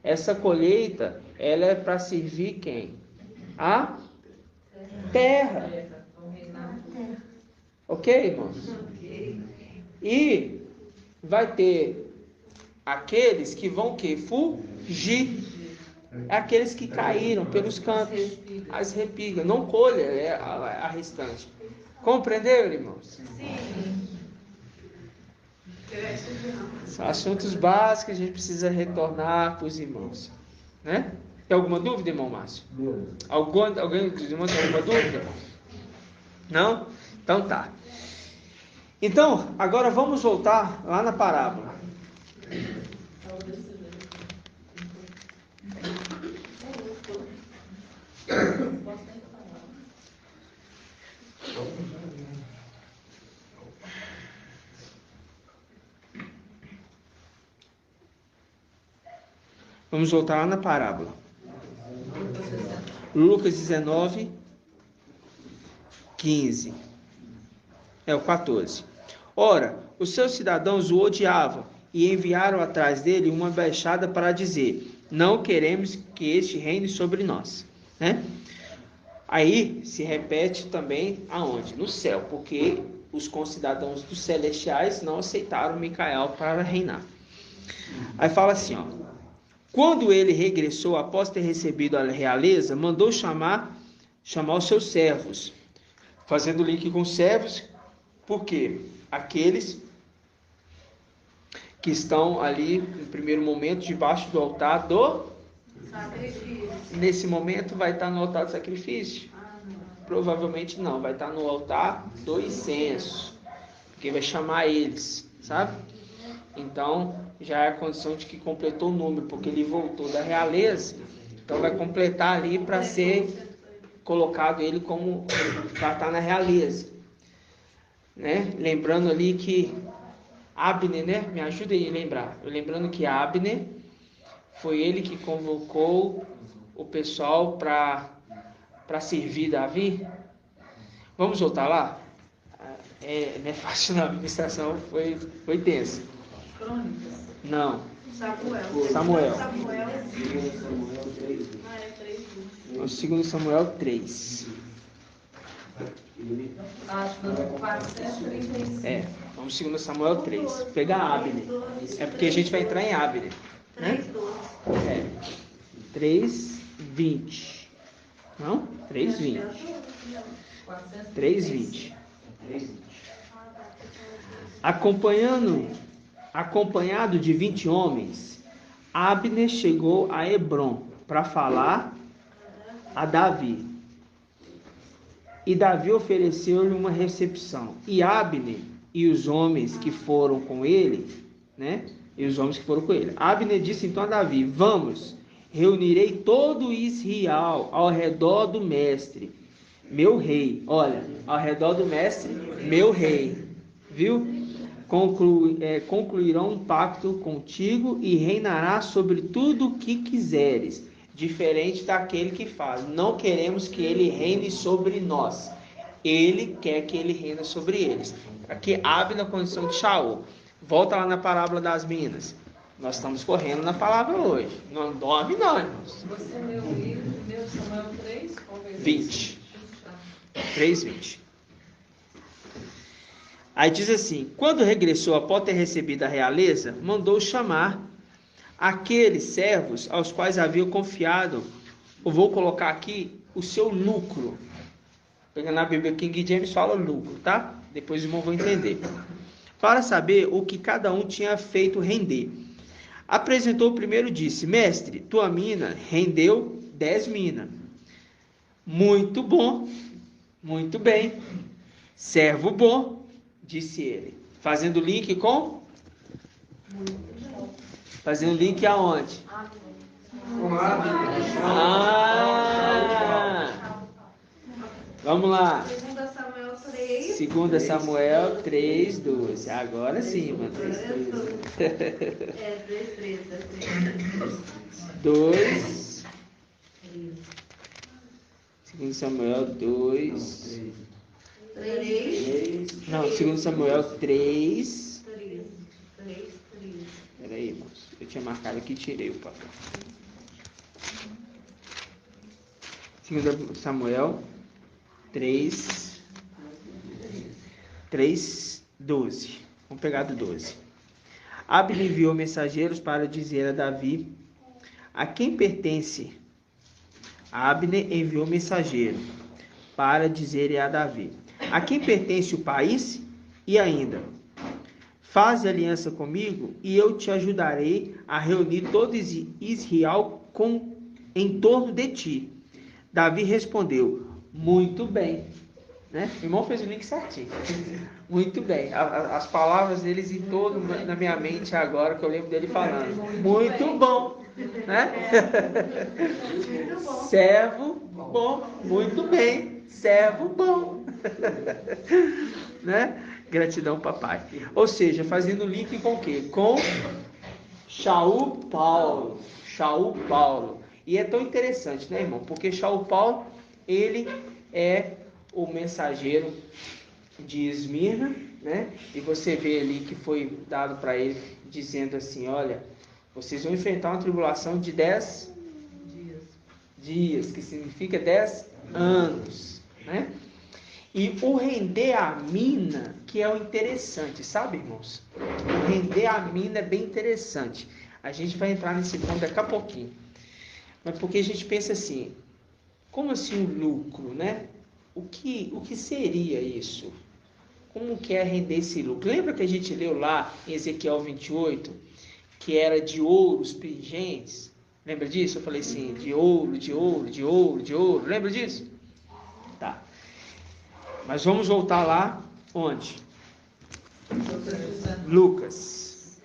Essa colheita, ela é para servir quem? A terra. Ok, irmãos? E vai ter aqueles que vão que fugir. Aqueles que caíram pelos cantos, as repigas. Não colha a restante. Compreenderam, irmãos? Sim. São assuntos básicos que a gente precisa retornar para os irmãos. Né? Tem alguma dúvida, irmão Márcio? Alguém dos irmãos tem alguma dúvida? Não? Então tá. Então, agora vamos voltar lá na parábola. Vamos voltar lá na parábola. Lucas 19, 15. É o 14. Ora, os seus cidadãos o odiavam e enviaram atrás dele uma embaixada para dizer: não queremos que este reine sobre nós. Né? Aí se repete também aonde? No céu, porque os concidadãos dos celestiais não aceitaram Micael para reinar. Aí fala assim, ó: quando ele regressou após ter recebido a realeza, mandou chamar os seus servos, fazendo link com os servos, porque aqueles que estão ali no primeiro momento debaixo do altar do Sacrifício. Nesse momento vai estar no altar do sacrifício? Provavelmente não, vai estar no altar do incenso, porque vai chamar eles, sabe? Então já é a condição de que completou o número, porque ele voltou da realeza, então vai completar ali para ser colocado ele como para estar na realeza, né? Lembrando ali que Abner, né? Me ajuda aí a lembrar. Lembrando que Abner foi ele que convocou o pessoal para servir Davi. Vamos voltar lá? Não é fácil não, a administração foi tensa. Crônicas. Não. Samuel. O 2 Samuel 3. Vamos 2 Samuel 3. Pegar Abner. É porque a gente vai entrar em Abner. Né? 3:20. Não? 3:20. 3:20. Acompanhado de 20 homens, Abner chegou a Hebrom para falar a Davi. E Davi ofereceu-lhe uma recepção. E Abner e os homens que foram com ele, né? Abner disse então a Davi: vamos, reunirei todo Israel ao redor do mestre, meu rei. Olha, ao redor do mestre, meu rei. Viu? Concluirão um pacto contigo e reinará sobre tudo o que quiseres. Diferente daquele que faz. Não queremos que ele reine sobre nós. Ele quer que ele reine sobre eles. Aqui, Abe na condição de Shaul. Volta lá na parábola das minas. Nós estamos correndo na palavra hoje. Não dorme não, irmãos. Você leu o livro, 1 Samuel 3, qual versículo? 20. 3:20. Aí diz assim: quando regressou após ter recebido a realeza, mandou chamar aqueles servos aos quais havia confiado. Eu vou colocar aqui o seu lucro. Pegando na Bíblia King James fala lucro, tá? Depois os irmãos vão entender. Para saber o que cada um tinha feito render. Apresentou o primeiro e disse: mestre, tua mina rendeu 10 minas. Muito bom, muito bem. Servo bom, disse ele. Fazendo link com? Fazendo link aonde? Vamos lá. 2 Samuel 3:12. Agora sim, mano. 2 Samuel 2. Não, 2 Samuel 3. Peraí, irmãos. Eu tinha marcado aqui e tirei o papel. 2 Samuel 3:12. Vamos pegar do 12. Abner enviou mensageiros para dizer a Davi a quem pertence. Abner enviou mensageiro para dizer a Davi a quem pertence o país e ainda faz aliança comigo e eu te ajudarei a reunir todo Israel em torno de ti. Davi respondeu: muito bem. Né? O irmão fez o link certinho. Muito bem. As palavras deles em todo na minha mente agora, que eu lembro dele falando. Muito bom. Né? Servo bom. Muito bem. Servo bom. Né? Gratidão, papai. Ou seja, fazendo link com o quê? Com Shaul Paulo. Shaul Paulo. E é tão interessante, né, irmão? Porque Shaul Paulo, ele é o mensageiro de Esmirna, né? E você vê ali que foi dado para ele, dizendo assim: olha, vocês vão enfrentar uma tribulação de 10 dias, que significa 10 anos, né? E o render a mina, que é o interessante, sabe, irmãos? O render a mina é bem interessante. A gente vai entrar nesse ponto daqui a pouquinho. Mas porque a gente pensa assim, como assim o lucro, né? O que seria isso? Como que é render esse lucro? Lembra que a gente leu lá em Ezequiel 28, que era de ouros pingentes? Lembra disso? Eu falei assim, de ouro. Lembra disso? Tá. Mas vamos voltar lá, onde? Lucas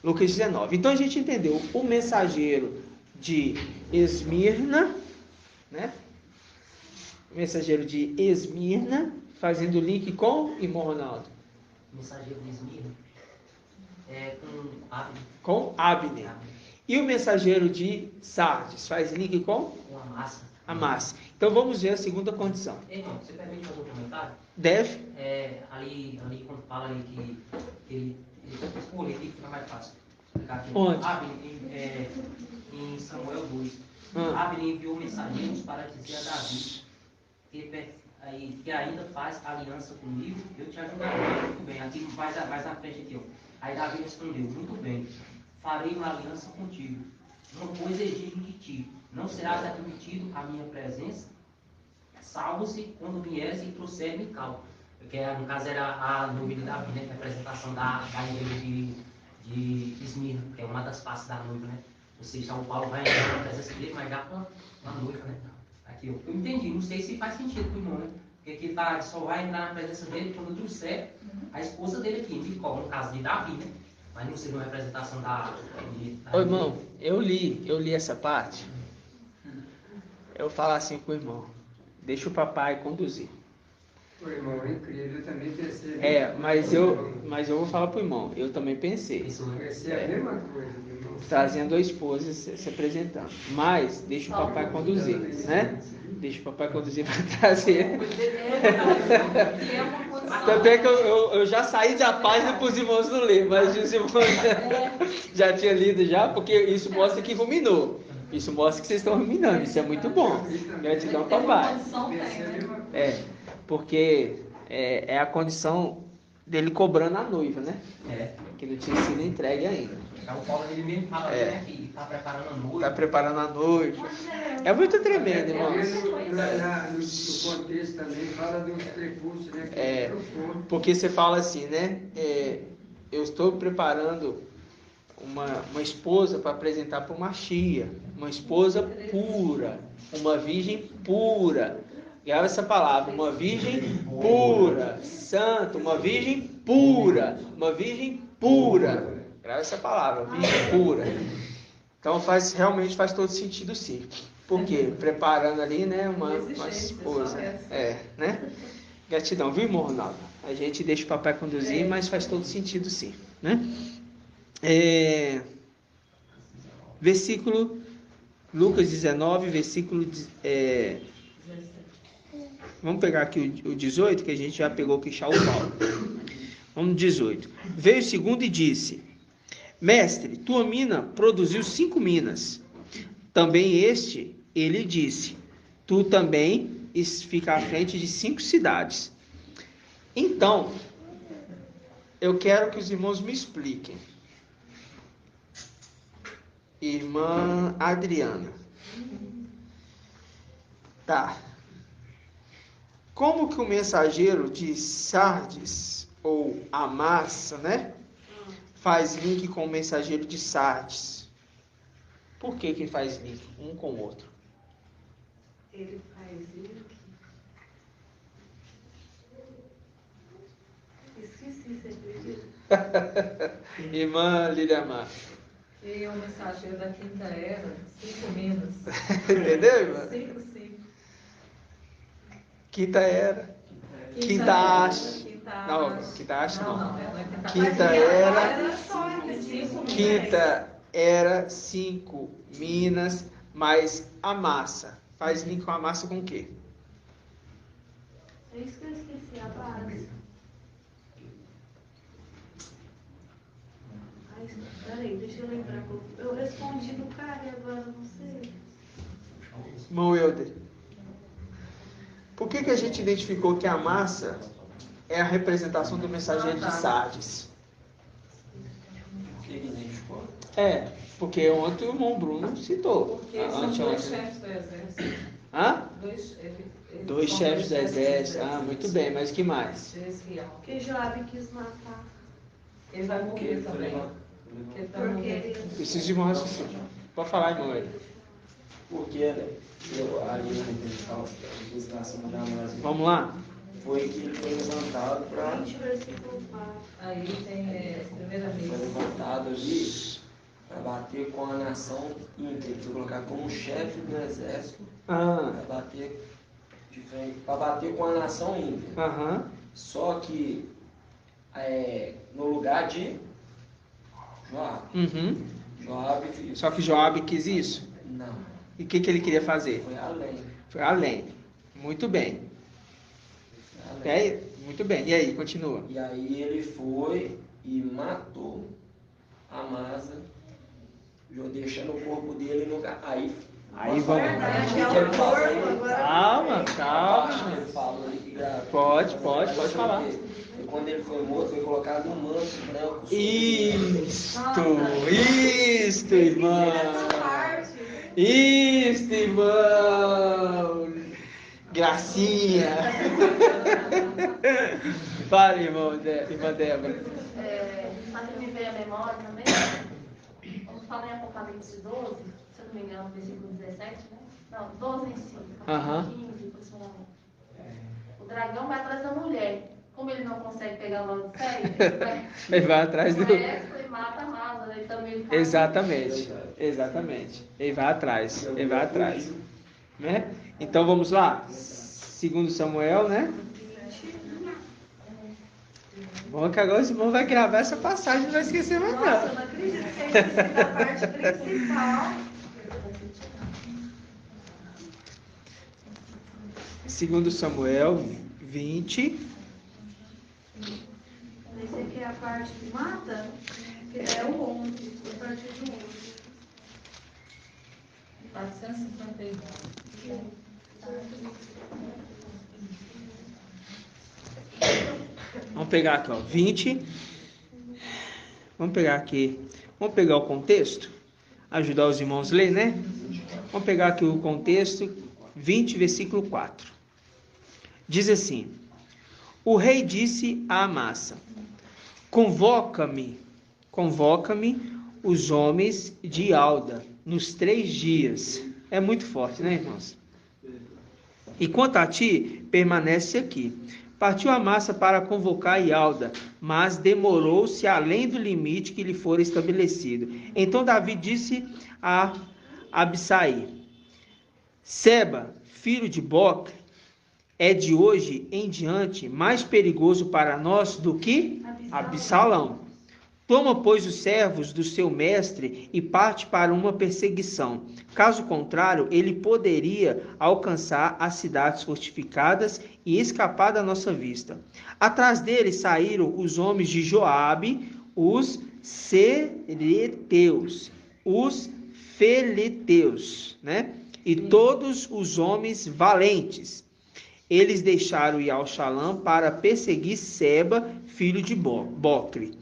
19. Então a gente entendeu o mensageiro de Esmirna, né? O mensageiro de Esmirna, fazendo link com irmão Ronaldo. Mensageiro de Esmirna é com Abner. E o mensageiro de Sardes faz link com Amassa. Então vamos ver a segunda condição. Irmão, você permite fazer um comentário? Deve. Ali quando fala ali que ele escolhe aqui, fica mais fácil. Onde? Abner, em Samuel 2. Abner enviou mensageiros para dizer a Davi que ainda faz aliança comigo, eu te ajudarei. Muito bem, aqui mais na frente aqui, ó. Aí Davi respondeu: muito bem, farei uma aliança contigo. Uma coisa exijo de ti: não serás admitido à minha presença, salvo-se quando vieres e trouxer Mical. Porque no caso era a noiva de Davi, né? A representação da igreja de Esmirna, que é uma das faces da noiva, né? Ou seja, São Paulo vai entrar na presença dele, mas já com a noiva, né? Aqui, eu entendi, não sei se faz sentido para o irmão, né? Porque aqui só vai entrar na presença dele quando trouxer a esposa dele aqui, Mical, no caso de Davi, né? Mas não seria uma representação da Ô irmão, eu li essa parte. Eu vou falar assim com o irmão: deixa o papai conduzir. O irmão é incrível, eu também pensei. Mas eu vou falar pro irmão, eu também pensei. Pensei a mesma coisa, irmão. Trazendo a esposa se apresentando. Mas deixa o papai conduzir, né? Deixa o papai conduzir para trazer. Tanto é que eu já saí da página para os irmãos não ler, mas os irmãos já tinham lido já, porque isso mostra que ruminou. Isso mostra que vocês estão ruminando, isso é muito bom. Gratidão, papai. Porque é a condição dele cobrando a noiva, né? Que não tinha sido entregue ainda. O Paulo ele mesmo fala que está preparando a noiva. Está preparando a noiva. É muito tremendo, irmãos. No contexto também fala dos prepúcios, né? Porque você fala assim, né? Eu estou preparando uma esposa para apresentar para uma Machia, uma esposa pura, uma virgem pura. Grava essa palavra, uma virgem pura, santa, uma virgem pura, uma virgem pura. Grava essa palavra, virgem pura. Então realmente faz todo sentido, sim. Por quê? Preparando ali, né, uma esposa. Né? Gratidão, viu, irmão Ronaldo? A gente deixa o papai conduzir, mas faz todo sentido, sim. Né? Versículo, Lucas 19, versículo... Vamos pegar aqui o 18, que a gente já pegou aqui já o Paulo. Vamos no 18. Veio o segundo e disse: Mestre, tua mina produziu 5 minas. Também ele disse: Tu também fica à frente de 5 cidades. Então, eu quero que os irmãos me expliquem. Irmã Adriana. Tá. Como que o mensageiro de Sardes, ou Amassa, né? Faz link com o mensageiro de Sardes? Por que que faz link um com o outro? Ele faz link. Esqueci, você acredita? Irmã Liliamar. E o mensageiro da quinta era, 5 minas. Entendeu, irmã? 5. Quinta era. Quinta acha. Não, quinta acha não. Quinta era. Quinta era 5 minas, mais a massa. Faz link com a massa com o quê? É isso que eu esqueci, a base. Peraí, deixa eu lembrar. Eu respondi do cara e agora não sei. Irmão Helder. Por que a gente identificou que a massa é a representação do mensageiro de Sardes? Porque ontem o irmão Bruno citou. Porque são 2 chefes do exército. Hã? 2 chefes do exército. Muito bem, mas que mais? Porque Joabe quis matar. Ele vai morrer também. Preciso de um raciocínio. Pode falar, irmão Helder. Porque ali a legislação da Amazônia. Vamos lá? Foi que ele foi levantado para. Aí tem primeira vez. Foi levantado ali para bater com a nação ímpia. Ele foi colocado como chefe do exército para bater com a nação ímpia. Só que no lugar de Joabe. Só que Joabe quis isso? Não. E o que ele queria fazer? Foi além. Muito bem. Muito bem. E aí, continua. E aí ele foi e matou Amasa, deixando o corpo dele no lugar. Aí vamos. Calma. Pode falar. E quando ele foi morto, foi colocado um manto branco. Isto, irmão. Isto, irmão. Gracinha. Fala, irmã Débora. Sabe que me veio a memória também? Quando fala em Apocalipse 12, se eu não me engano, versículo 17, né? Não, 12 em 5, capítulo 15, aproximadamente. O dragão vai atrás da mulher. Como ele não consegue pegar logo de sério, ele vai atrás do... e mata a Masa. Ele também Exatamente. Ele vai atrás. Né? Então vamos lá. 2 Samuel, né? Bom que agora os irmãos vão gravar essa passagem, não vai esquecer mais Nossa, eu não. não acredito que a gente esqueceu da parte principal. 2 Samuel 20. Esse aqui é a parte que mata, que é o 11, a partir do 11. 451. Vamos pegar aqui, ó, 20. Vamos pegar aqui. Vamos pegar o contexto. Ajudar os irmãos a ler, né? Vamos pegar aqui o contexto. 20, versículo 4. Diz assim: o rei disse a Amasa: convoca-me os homens de Alda nos 3 dias. É muito forte, né, irmãos? E quanto a ti, permanece aqui. Partiu Amasa para convocar Ialda, mas demorou-se além do limite que lhe fora estabelecido. Então Davi disse a Abissai: Seba, filho de Boc, é de hoje em diante mais perigoso para nós do que Absalão. Toma, pois, os servos do seu mestre e parte para uma perseguição. Caso contrário, ele poderia alcançar as cidades fortificadas e escapar da nossa vista. Atrás dele saíram os homens de Joabe, os Cereteus, os Feleteus, né? E todos os homens valentes. Eles deixaram ir ao Xalã para perseguir Seba, filho de Bocre.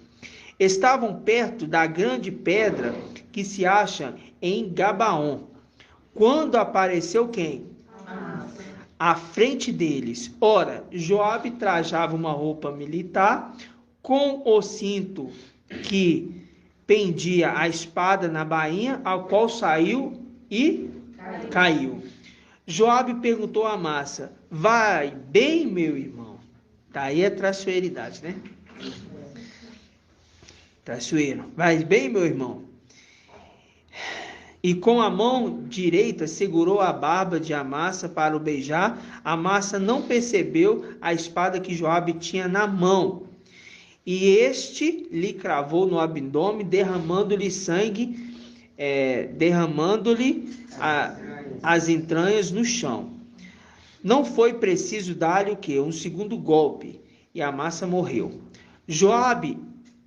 Estavam perto da grande pedra que se acha em Gabaon. Quando apareceu quem? À frente deles. Ora, Joabe trajava uma roupa militar, com o cinto que pendia a espada na bainha, ao qual saiu e caiu. Joabe perguntou a Amasa: vai bem, meu irmão? Daí a traiçoeridade, né? Traiçoeiro. Vai bem, meu irmão? E com a mão direita segurou a barba de Amasa para o beijar. Amasa não percebeu a espada que Joabe tinha na mão. E este lhe cravou no abdômen, derramando-lhe sangue, derramando-lhe as entranhas no chão. Não foi preciso dar-lhe o quê? Um segundo golpe, e Amasa morreu. Joabe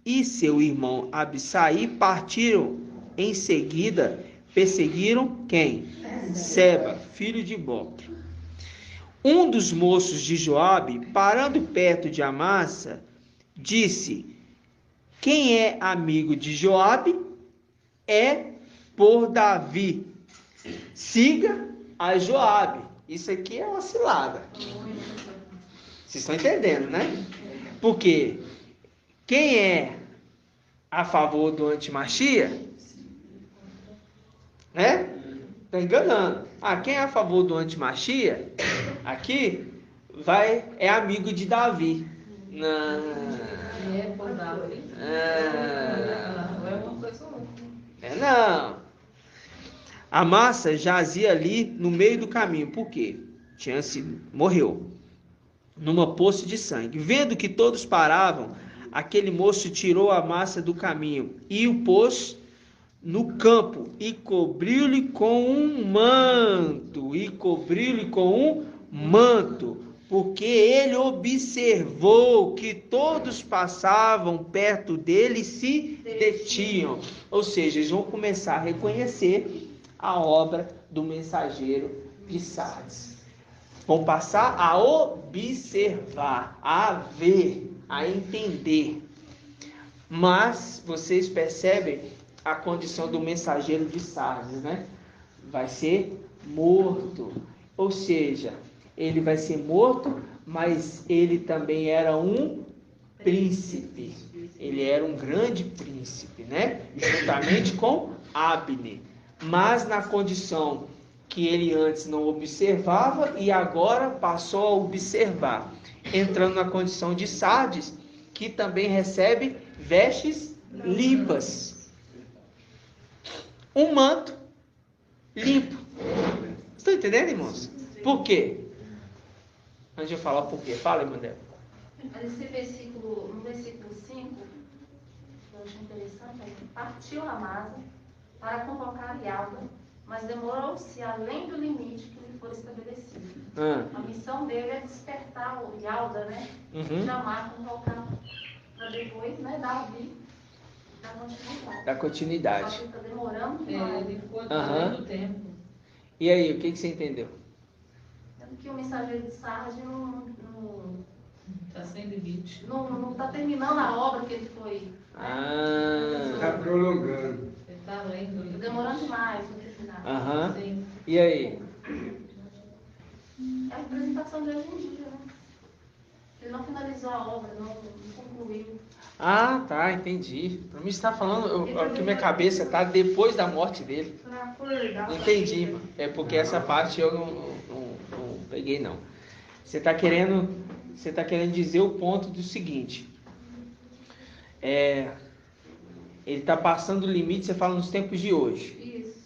e seu irmão Abissai partiram em seguida, perseguiram quem? Seba, filho de Bocre. Um dos moços de Joabe, parando perto de Amasa, disse: quem é amigo de Joabe é por Davi. Siga a Joabe. Isso aqui é uma cilada. Vocês estão entendendo, né? Porque quem é a favor do antimachia, né? Está enganando. Quem é a favor do antimachia, aqui, é amigo de Davi. Não. Não. Amasa jazia ali no meio do caminho. Por quê? Morreu numa poça de sangue. Vendo que todos paravam, aquele moço tirou a Amasa do caminho e o pôs no campo e cobriu-lhe com um manto. Porque ele observou que todos passavam perto dele e se detinham. Ou seja, eles vão começar a reconhecer a obra do mensageiro de Sardes. Vão passar a observar, a ver, a entender. Mas vocês percebem a condição do mensageiro de Sardes, né? Vai ser morto. Ou seja, ele vai ser morto, mas ele também era um príncipe. Ele era um grande príncipe, né? Juntamente com Abner. Mas na condição que ele antes não observava e agora passou a observar. Entrando na condição de Sardes, que também recebe vestes limpas. Um manto limpo. Estão entendendo, irmãos? Por quê? Antes de eu falar por quê. Fala, Emanuel. Esse versículo, no versículo 5, eu achei interessante, partiu Amasa para convocar Ialda, mas demorou-se além do limite que lhe foi estabelecido. A missão dele é despertar o Ialda, né? Chamar, convocar, para depois, né, dar continuidade. Da continuidade. Só que está demorando demais. Ele ficou além do tempo. E aí, o que você entendeu? Que o mensageiro de Sardes não Está sem limite. não está terminando a obra que ele foi. Está prolongando. Ele está além do limite. Demorando demais para terminar. Sim. E aí? É a apresentação de hoje em dia, né? Ele não finalizou a obra, não concluiu. Ah, tá, entendi. Para mim você está falando, que minha cabeça está depois da morte dele. Entendi. É porque essa parte eu não peguei, não. Você está querendo dizer o ponto do seguinte. Ele está passando o limite, você fala nos tempos de hoje. Isso.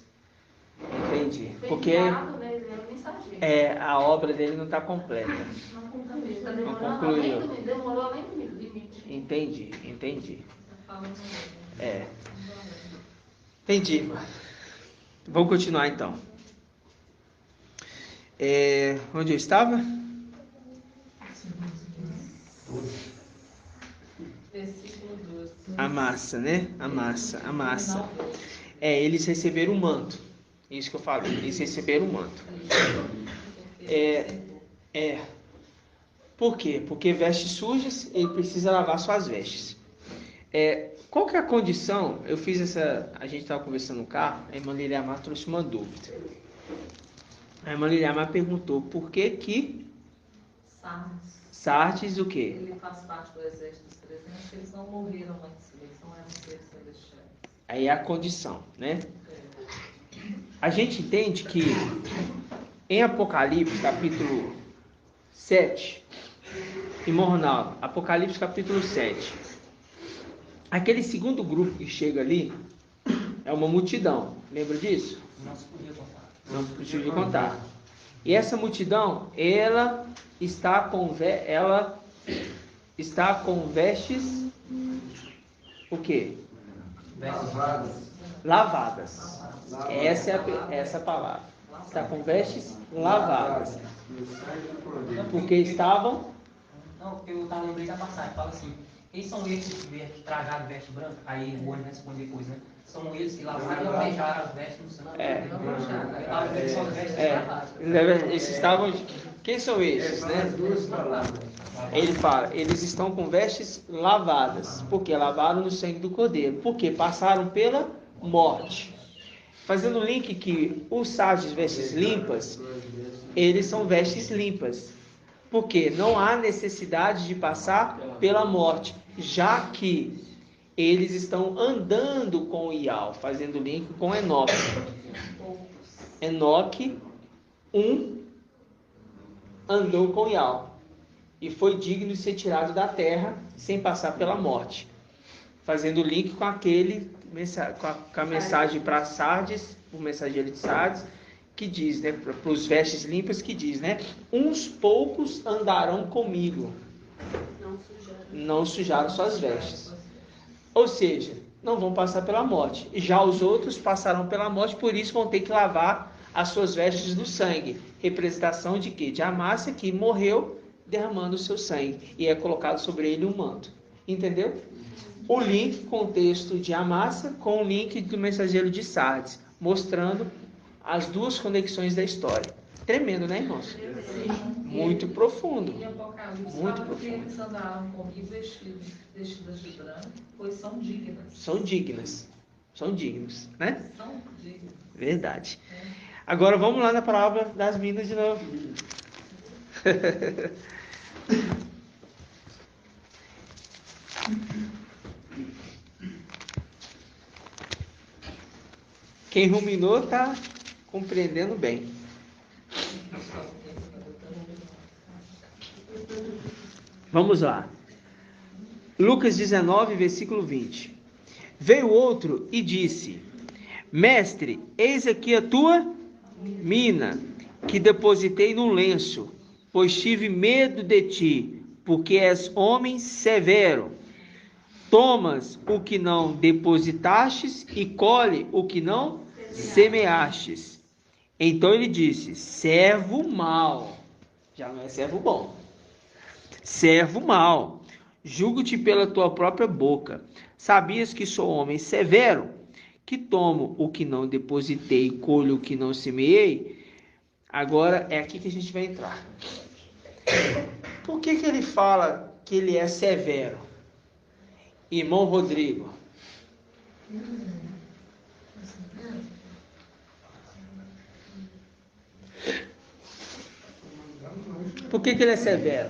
Entendi. Foi Porque enviado, né? Ele era o mensageiro. a obra dele não está completa. Não concluiu. Está Não demorando concluiu. demorou além do limite. Entendi. Está falando. Entendi, mano. Vamos continuar então. Onde eu estava? Versículo 12. A massa, né? A massa. Eles receberam o manto. Isso que eu falei. Eles receberam o manto. Por quê? Porque vestes sujas, ele precisa lavar suas vestes. Qual que é a condição? A gente estava conversando no carro, a irmã Liliamar trouxe uma dúvida. A irmã Liliamar perguntou por que Sardes o quê? Ele faz parte do exército dos 300, eles não morreram antes, eles não eram seres celestiais. Aí é a condição, né? A gente entende que em Apocalipse, capítulo 7, em Mornal, Apocalipse, capítulo 7, aquele segundo grupo que chega ali é uma multidão. Lembra disso? Não podia contar. E essa multidão, ela está com vestes o quê? Lavadas. Essa é a palavra. Está com vestes lavadas. Porque estavam... Não, porque eu estava lembrando da passagem. Fala assim, quem são esses que trajaram veste branca? Aí o olho responde depois, né? São eles que lavaram e alvejaram as vestes no sangue. Eles estavam... Quem são esses, né? Ele fala, eles estão com vestes lavadas. Porque lavaram no sangue do Cordeiro. Porque passaram pela morte. Fazendo o link que os Sardes vestes limpas, eles são vestes limpas. Porque não há necessidade de passar pela morte, já que eles estão andando com Ial, fazendo link com Enoque. Enoque, andou com Ial e foi digno de ser tirado da terra sem passar pela morte. Fazendo link com com a mensagem para Sardes, o mensageiro de Sardes, que diz, né, para os vestes limpas, que diz, né, uns poucos andarão comigo, não sujaram suas vestes. Ou seja, não vão passar pela morte. Já os outros passarão pela morte, por isso vão ter que lavar as suas vestes do sangue. Representação de quê? De Amácia, que morreu derramando o seu sangue, e é colocado sobre ele um manto. Entendeu? O link com o texto de Amácia com o link do mensageiro de Sardes, mostrando as duas conexões da história. Tremendo, né, irmãos? Muito profundo. E Apocalipse Muito fala que profundo. eles andaram comigo vestidas de branco, pois são dignas. São dignos, né? São dignas. Verdade. Agora vamos lá na parábola das minas de novo. Quem ruminou está compreendendo bem. Vamos lá. Lucas 19, versículo 20. Veio outro e disse: Mestre, eis aqui a tua mina, que depositei no lenço, pois tive medo de ti, porque és homem severo. Tomas o que não depositastes e colhe o que não semeastes. Então ele disse: servo mau. Já não é servo bom. Servo mau, julgo-te pela tua própria boca. Sabias que sou homem severo, que tomo o que não depositei e colho o que não semeei? Agora é aqui que a gente vai entrar. Por que ele fala que ele é severo? Irmão Rodrigo. Por que ele é severo?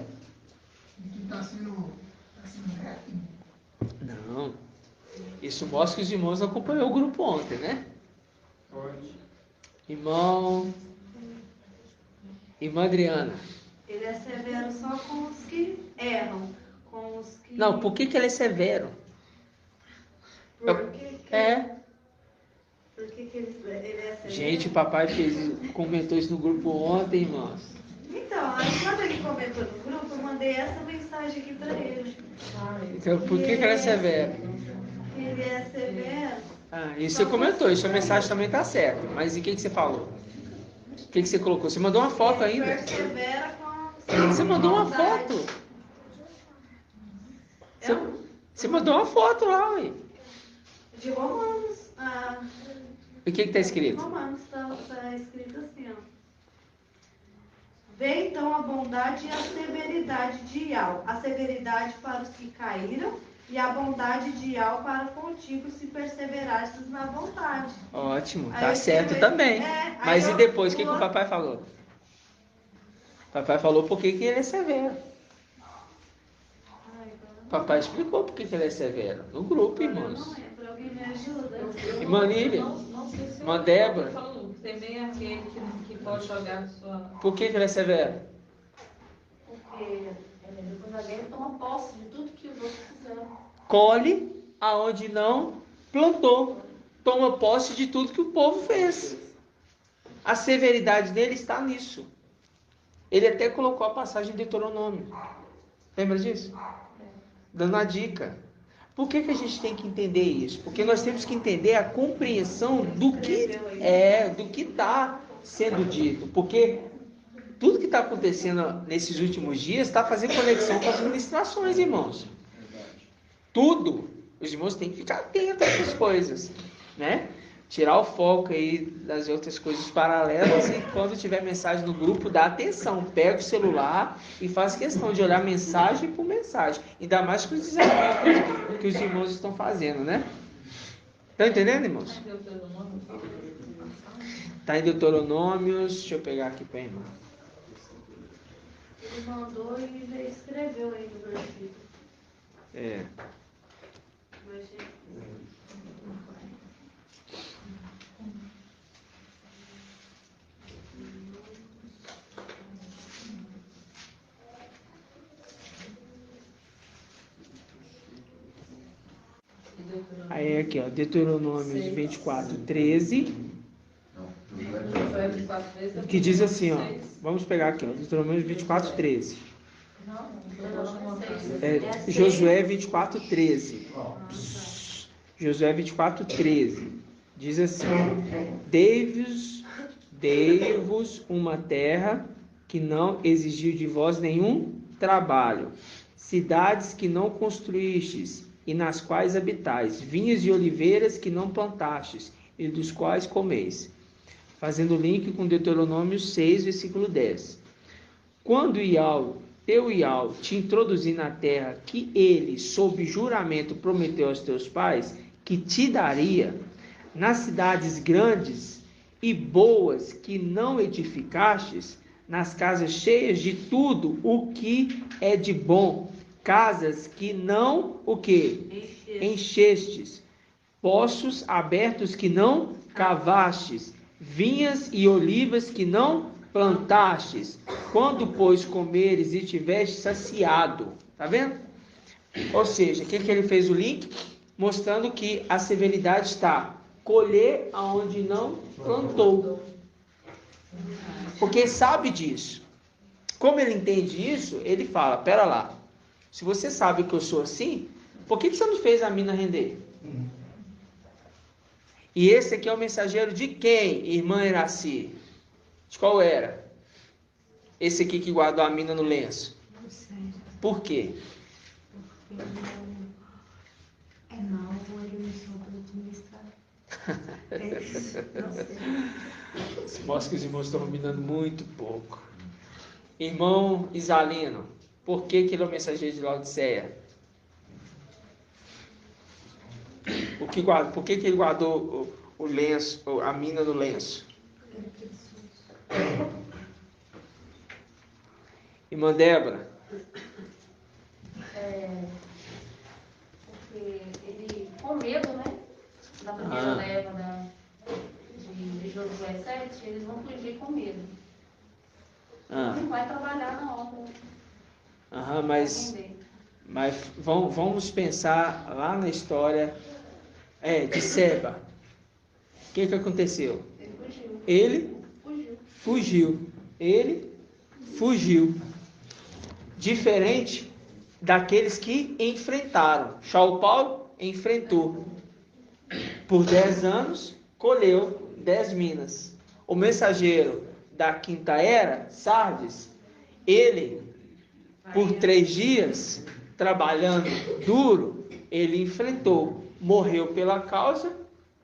Está sendo reto. Não. Isso mostra que os irmãos acompanhou o grupo ontem, né? Irmã Adriana. Ele é severo só com os que erram, com os que... Não, por que ele é severo? Por que ele é severo? Gente, o papai comentou isso no grupo ontem, irmãos. Então, aí quando ele comentou no grupo, eu mandei essa mensagem aqui para ele. Então, por que ele é severo? Ele é severo. Ah, isso você comentou, isso a mensagem também está certa. Mas e o que você falou? O que você colocou? Você mandou uma foto ainda? Persevera com... Você mandou uma foto. Você mandou uma foto lá, ué. De Romanos. E o que está escrito? Romanos está escrito assim, ó. Vê então a bondade e a severidade de Iau. A severidade para os que caíram e a bondade de Iau para contigo, se perseverastes na vontade. Ótimo, tá certo também. Mas e depois, o que o papai falou? O papai falou por que ele é severo. O papai explicou por que ele é severo. No grupo, irmãos. Alguém me ajuda? Irmã Lília, irmã Débora. Temer aquele que pode jogar sua... Por que ele é severo? Porque depois alguém toma posse de tudo que os outros fizeram. Colhe aonde não plantou. Toma posse de tudo que o povo fez. A severidade dele está nisso. Ele até colocou a passagem de Deuteronômio. Lembra disso? Dando a dica. Por que a gente tem que entender isso? Porque nós temos que entender a compreensão do que está sendo dito. Porque tudo que está acontecendo nesses últimos dias está fazendo conexão com as ministrações, irmãos. Tudo. Os irmãos têm que ficar atentos a essas coisas, né? Tirar o foco aí das outras coisas paralelas e quando tiver mensagem no grupo, dá atenção. Pega o celular e faz questão de olhar mensagem por mensagem. Ainda mais com os desafios que os irmãos estão fazendo, né? Estão entendendo, irmãos? Está em Deuteronômios. Deixa eu pegar aqui para a irmã. Ele mandou e já escreveu aí no versículo. Aí aqui, ó, Deuteronômios 24, 13. Que diz assim, ó. Vamos pegar aqui, ó, Deuteronômios 24, 13. Josué 24, 13. Josué 24, 13. Diz assim: Dei-vos uma terra que não exigiu de vós nenhum trabalho, cidades que não construístes e nas quais habitais, vinhas e oliveiras que não plantastes e dos quais comeis. Fazendo link com Deuteronômio 6, versículo 10. Quando teu Iau te introduzir na terra que ele, sob juramento, prometeu aos teus pais, que te daria, nas cidades grandes e boas que não edificastes, nas casas cheias de tudo o que é de bom, casas que não, o quê? Enchestes, poços abertos que não cavastes, vinhas e olivas que não plantastes, quando, pois, comeres e tiveres saciado. Tá vendo? Ou seja, o que ele fez o link? Mostrando que a severidade está colher aonde não plantou. Porque sabe disso. Como ele entende isso, ele fala, pera lá, se você sabe que eu sou assim, por que você não fez a mina render? E esse aqui é o mensageiro de quem, irmã Iraci? De qual era? Esse aqui que guardou a mina no lenço. Não sei. Por quê? Porque é novo, ele não soube administrar. É isso, não sei. Isso mostra que os irmãos estão dominando muito pouco. Irmão Isalino, por que ele é o mensageiro de Laodiceia? Por que ele guardou o lenço, a mina no lenço? Irmã Débora. Porque ele, com medo, né? Da primeira leva de Josué 7, eles vão fugir com medo. Não vai trabalhar na obra. Mas vamos pensar lá na história de Seba. O que aconteceu? Ele fugiu. Ele fugiu. Diferente daqueles que enfrentaram. Shaul Paulo enfrentou. Por 10 anos, colheu 10 minas. O mensageiro da quinta era, Sardes, ele, por 3 dias, trabalhando duro, ele enfrentou, morreu pela causa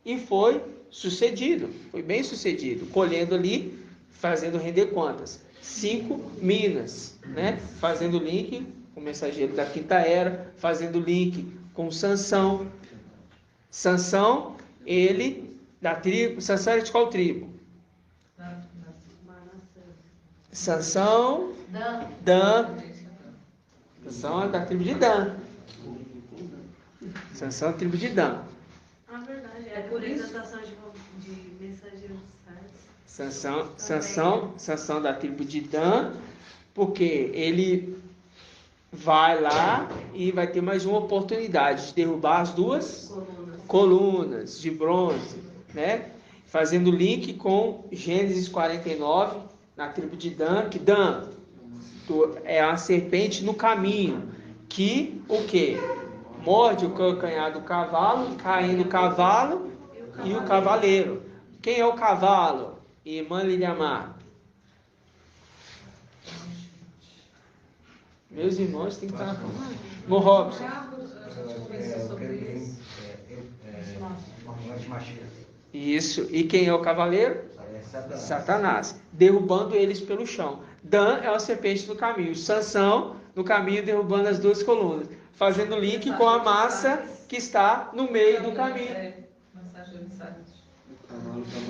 e foi sucedido, foi bem sucedido, colhendo ali, fazendo render quantas? 5 minas, né? Fazendo link com o mensageiro da quinta era, fazendo link com Sansão. Sansão, ele, da tribo, Sansão era de qual tribo? Sansão, Dan. Sansão é da tribo de Dan. Sansão é da tribo de Dan. Ah, verdade. É por representação de mensageiros Sansão da tribo de Dan, porque ele vai lá e vai ter mais uma oportunidade de derrubar as 2 colunas de bronze, né? Fazendo link com Gênesis 49, na tribo de Dan, que Dan é a serpente no caminho, que o quê? Morde o calcanhar do cavalo, caindo o cavalo e o cavaleiro. Quem é o cavalo? Irmã Liliamar. Meus irmãos têm que estar no Robson. Isso. E quem é o cavaleiro? Satanás. Derrubando eles pelo chão. Dan é a serpente no caminho. Sansão no caminho derrubando as 2 colunas. Fazendo link com a massa que está no meio do caminho.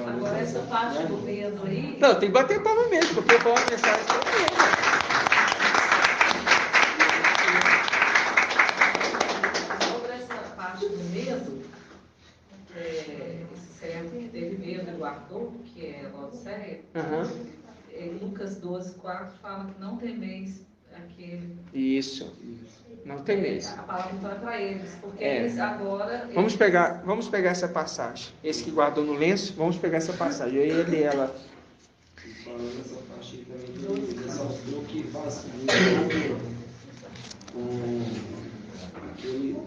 Agora essa parte do medo aí... Não, tem que bater palma mesmo, porque eu falo a mensagem do medo. Sobre essa parte do medo, esse servo que teve medo e guardou, que é Laodiceia, Lucas 12:4 fala que não temeis aquele... Isso. Não temeis. A palavra então é para eles, porque eles agora... Vamos pegar essa passagem. Esse que guardou no lenço, vamos pegar essa passagem. Eu ia ler ela. Falando essa parte também, ressaltou que faz muito com aquele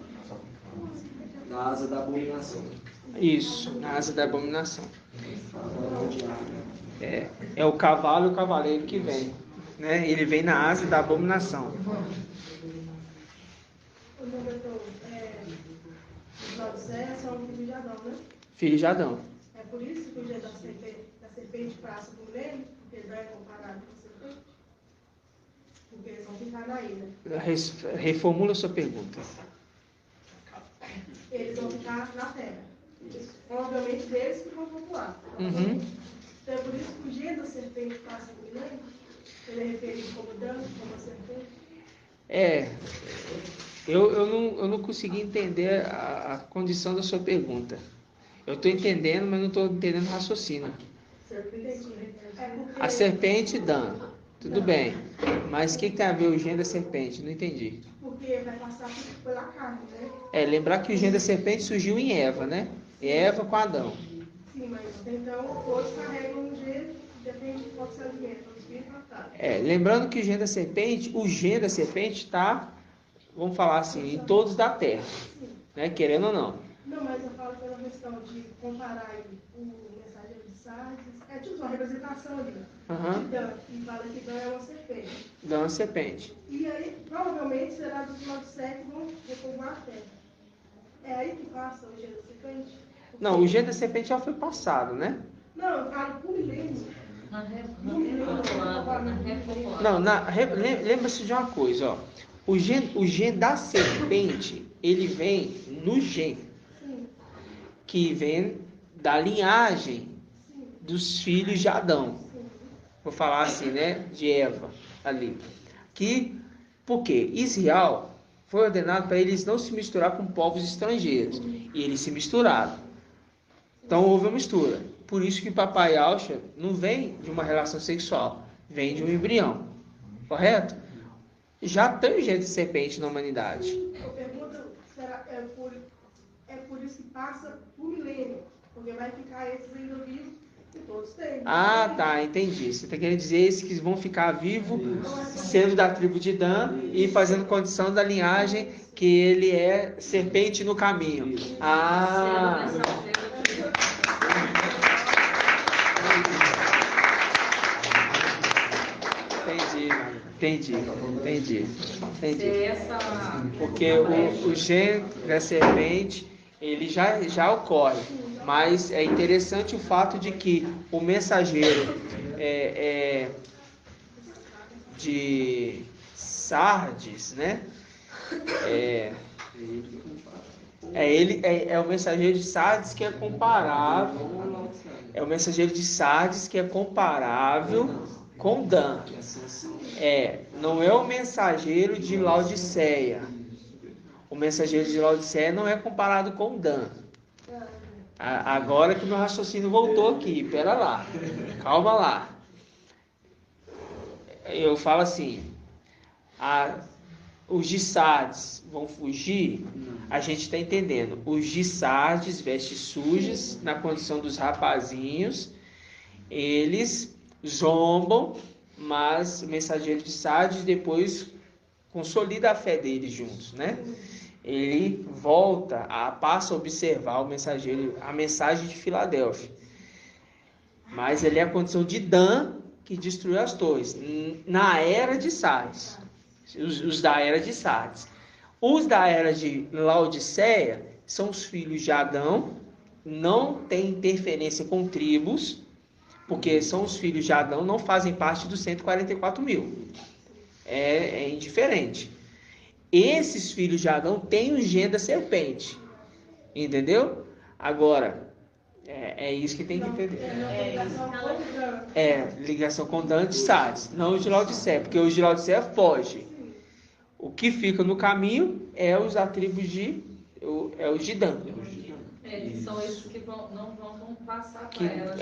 na asa da abominação. Isso, na asa da abominação. É o cavalo e o cavaleiro que vem. Né? Ele vem na asa da abominação. O diretor, os Laodiceia são filhos de Adão, né? Filho de Adão. É por isso que o dia da serpente passa por ele, porque ele não é comparado com a serpente? Porque eles vão ficar na ilha. Reformula a sua pergunta. Eles vão ficar na terra. Obviamente, deles que vão flutuar. Uhum. Então é por isso que o dia da serpente passa por ele, ele é referido como Dan, como a serpente. Eu não consegui entender a condição da sua pergunta. Eu estou entendendo, mas não estou entendendo o raciocínio. A serpente Dan. Tudo bem. Mas o que tem a ver o gênero da serpente? Não entendi. Porque vai passar pela carne, né? Lembrar que o gênero da serpente surgiu em Eva, né? Eva com Adão. Sim, mas então todos carregam um gênero, depende de qual se alimenta. Lembrando que o gene da serpente está, vamos falar assim, em todos da terra, né? Querendo ou não. Não, mas eu falo pela questão de comparar o mensageiro de Sardes, é tipo uma representação ali, de Dan, e fala que Dan é uma serpente. Dan é uma serpente. E aí, provavelmente, será dos 907 que vão repovoar a terra. É aí que passa o gene da serpente? Não, o gene da serpente já foi passado, né? Não, eu falo por milênio. Não, lembra-se de uma coisa, ó. O gene da serpente, ele vem no gene, que vem da linhagem dos filhos de Adão. Vou falar assim, né? De Eva, ali. Porque Israel foi ordenado para eles não se misturar com povos estrangeiros. E eles se misturaram. Então houve uma mistura. Por isso que Papai Alcha não vem de uma relação sexual, vem de um embrião. Correto? Já tem gene de serpente na humanidade. Eu pergunto, será é por isso que passa por milênio, porque vai ficar esses ainda vivos e todos têm. Ah, tá, entendi. Você está querendo dizer esses que vão ficar vivos, sendo da tribo de Dan e fazendo condição da linhagem que ele é serpente no caminho. Ah! Entendi. Porque o gene da serpente, ele já ocorre. Mas é interessante o fato de que o mensageiro de Sardes, né? É o mensageiro de Sardes que é comparável. É o mensageiro de Sardes que é comparável com Dan. Não é o mensageiro de Laodiceia. O mensageiro de Laodiceia não é comparado com Dan. Agora que meu raciocínio voltou aqui, pera lá, calma lá. Eu falo assim, os de Sardes vão fugir, a gente está entendendo. Os de Sardes, vestes sujas, na condição dos rapazinhos, eles zombam, mas o mensageiro de Sardes depois consolida a fé deles juntos, né? Ele passa a observar a mensagem de Filadélfia. Mas ele é a condição de Dan que destruiu as torres, na era de Sardes. Os da era de Sardes. Os da era de Laodiceia são os filhos de Adão, não tem interferência com tribos, porque são os filhos de Adão, não fazem parte dos 144 mil. É indiferente. Esses filhos de Adão têm o gene da serpente. Entendeu? Agora, é isso que tem que entender. Ligação com Dan de Sardes, não os de Laodiceia, porque os de Laodiceia foge. O que fica no caminho é os atributos os de Dan. São esses que não vão passar para ela.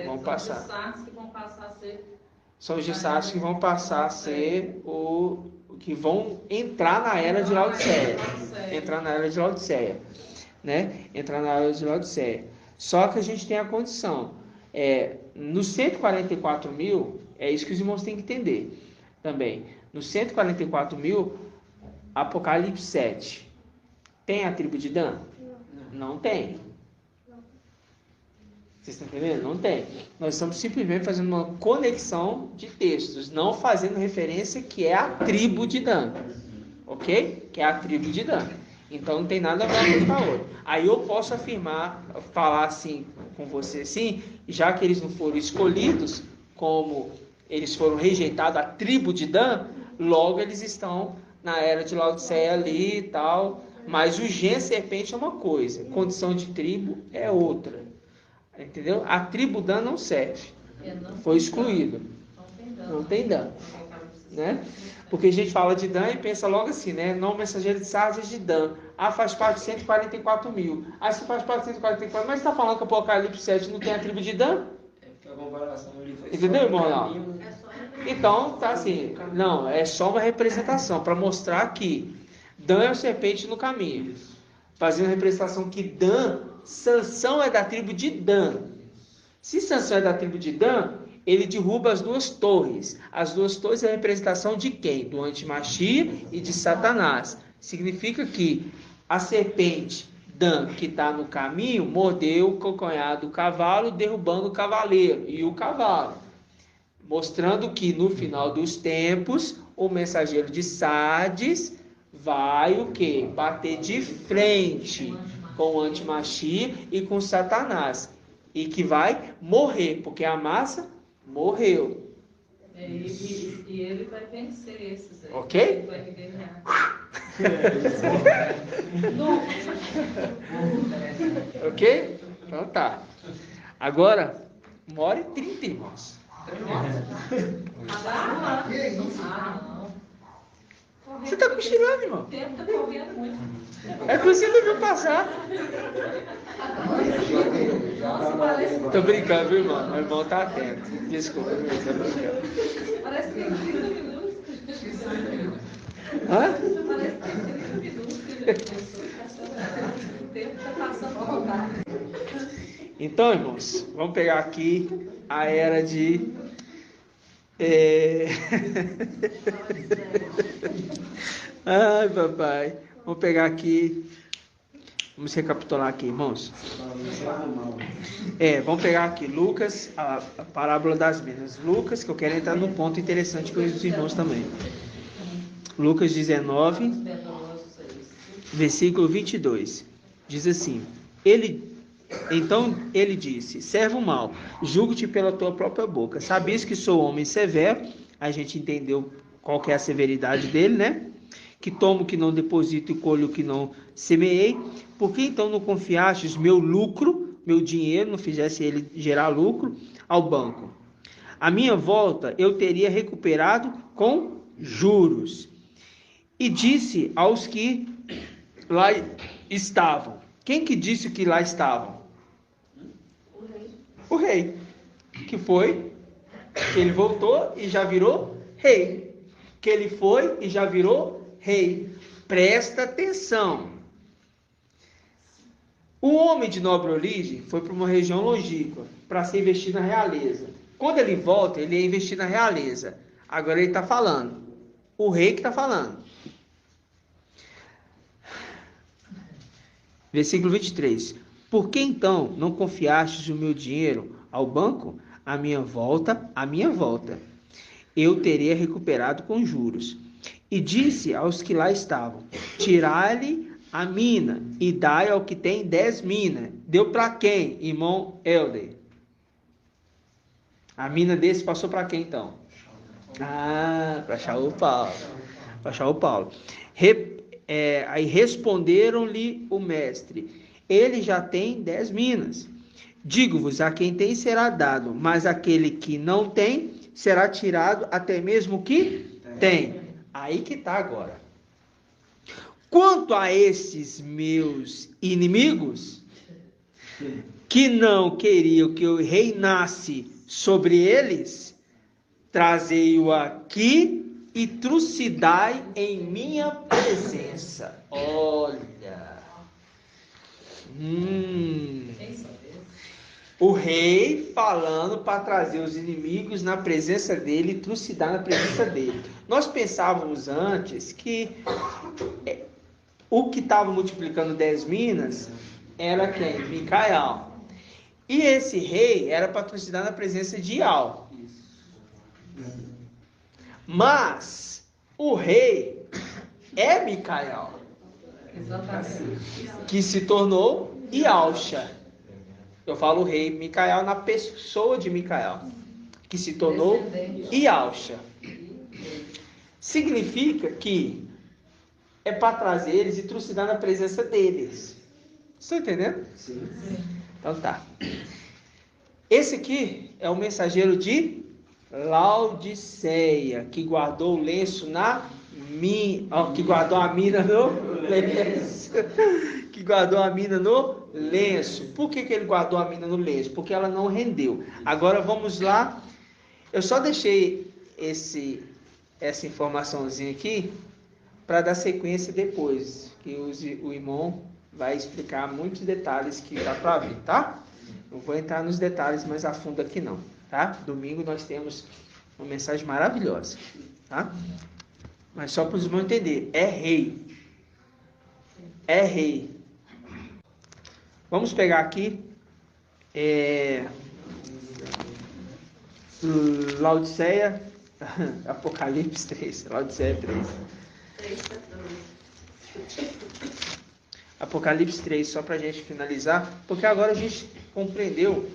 Vão passar. São os de Sardes que vão passar a ser. São os de Sardes que vão passar a ser que vão entrar na era de Laodiceia. Entrar na era de Laodiceia. Né? Entrar na era de Laodiceia. Só que a gente tem a condição. Nos 144 mil, é isso que os irmãos têm que entender também. Nos 144 mil, Apocalipse 7. Tem a tribo de Dan? Não tem. Vocês estão entendendo? Não tem. Nós estamos simplesmente fazendo uma conexão de textos, não fazendo referência que é a tribo de Dan. Ok? Que é a tribo de Dan. Então não tem nada a ver com a outra. Aí eu posso falar assim com você assim, já que eles não foram escolhidos, como eles foram rejeitados, a tribo de Dan, logo eles estão na era de Laodiceia ali e tal. Mas o gene serpente é uma coisa, condição de tribo é outra. Entendeu? A tribo Dan não serve. Foi excluído. Não tem Dan. Né? Porque a gente fala de Dan e pensa logo assim, né? Não, mensageiro de Sardes de Dan. Faz parte de 144 mil. Se faz parte de 144 mas você está falando que o Apocalipse 7 não tem a tribo de Dan? Entendeu, irmão? Então, tá assim. Não, é só uma representação para mostrar que Dan é o serpente no caminho. Fazendo a representação que Sansão é da tribo de Dan. Se Sansão é da tribo de Dan, ele derruba as duas torres. As duas torres é a representação de quem? Do antimachia e de Satanás. Significa que a serpente Dan, que está no caminho, mordeu o calcanhar do cavalo, derrubando o cavaleiro e o cavalo. Mostrando que no final dos tempos, o mensageiro de Sardes vai o quê? Bater de frente com o antimachia e com Satanás. E que vai morrer, porque a massa morreu. E ele vai vencer esses aí. Ok? Ele vai ganhar. Ok? Então tá. Agora, 1h30, irmãos. Você tá cochilando, irmão? O tempo tá correndo muito. É que você não viu passar. Tô brincando, viu, irmão? Meu irmão tá atento. Desculpa, meu irmão, tô brincando. Parece que tem 30 minutos. Hã? Parece que tem 30 minutos que a gente começou. O tempo tá passando a rodar. Então, irmãos, vamos pegar aqui a era de... Ai, papai. Vamos pegar aqui. Vamos recapitular aqui, irmãos. Vamos pegar aqui Lucas, a parábola das minas. Lucas, que eu quero entrar num ponto interessante com os irmãos também. Lucas 19, versículo 22. Diz assim: Então ele disse: servo mau, julgo-te pela tua própria boca. Sabias que sou homem severo? A gente entendeu qual que é a severidade dele, né? Que tomo o que não deposito e colho o que não semeei. Por que então não confiastes meu lucro, meu dinheiro, não fizesse ele gerar lucro ao banco? A minha volta eu teria recuperado com juros. E disse aos que lá estavam. Quem que disse que lá estavam? O rei. Que foi? Que ele voltou e já virou rei. Que ele foi e já virou rei. Presta atenção. O homem de nobre origem foi para uma região longínqua para ser investido na realeza. Quando ele volta, ele é investido na realeza. Agora ele está falando. O rei que está falando. Versículo 23. Por que então não confiastes o meu dinheiro ao banco? A minha volta, eu teria recuperado com juros. E disse aos que lá estavam: tirai-lhe a mina e dai ao que tem 10 minas. Deu para quem, irmão Helder? A mina desse passou para quem então? Para Shaul Paulo. Aí responderam-lhe o mestre: ele já tem 10 minas. Digo-vos, a quem tem será dado, mas aquele que não tem será tirado até mesmo o que tem. Aí que está agora. Quanto a esses meus inimigos, que não queriam que eu reinasse sobre eles, trazei-o aqui e trucidai em minha presença. Olha. O rei falando para trazer os inimigos na presença dele e trucidar na presença dele. Nós pensávamos antes que o que estava multiplicando 10 minas era quem? Micael. E esse rei era para trucidar na presença de Ial. Mas o rei é Micael, que se tornou Ialcha. Eu falo o rei Micael na pessoa de Micael, que se tornou Ialcha. Significa que é para trazer eles e trucidar na presença deles. Estão entendendo? Sim. Então tá. Esse aqui é o mensageiro de Laodiceia, que guardou o lenço que guardou a mina no lenço. Que guardou a mina no lenço. Por que ele guardou a mina no lenço? Porque ela não rendeu. Agora vamos lá. Eu só deixei essa informaçãozinha aqui para dar sequência depois, que o irmão vai explicar muitos detalhes que dá para ver, tá? Não vou entrar nos detalhes mais a fundo aqui não, tá? Domingo nós temos uma mensagem maravilhosa, tá? Mas só para os irmãos entenderem, é rei. É rei. Vamos pegar aqui Laodiceia, Apocalipse 3, Laodiceia 3. Apocalipse 3, só para a gente finalizar, porque agora a gente compreendeu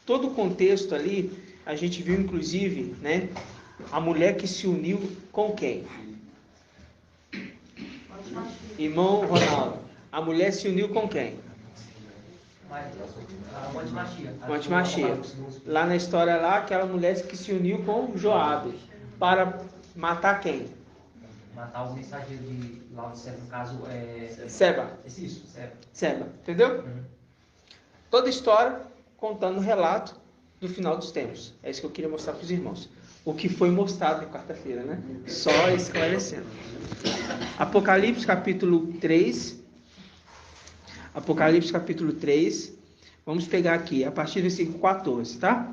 todo o contexto ali. A gente viu inclusive, né, a mulher que se uniu com quem? Irmão Ronaldo, a mulher se uniu com quem? Com Antimachia. Lá na história lá, aquela mulher que se uniu com Joabe para matar quem? Matar o mensageiro de Laodiceia, no caso Seba. Isso, Seba, entendeu? Toda a história contando o relato do final dos tempos. É isso que eu queria mostrar para os irmãos. O que foi mostrado na quarta-feira, né? Só esclarecendo. Apocalipse capítulo 3. Apocalipse capítulo 3. Vamos pegar aqui, a partir do versículo 14, tá?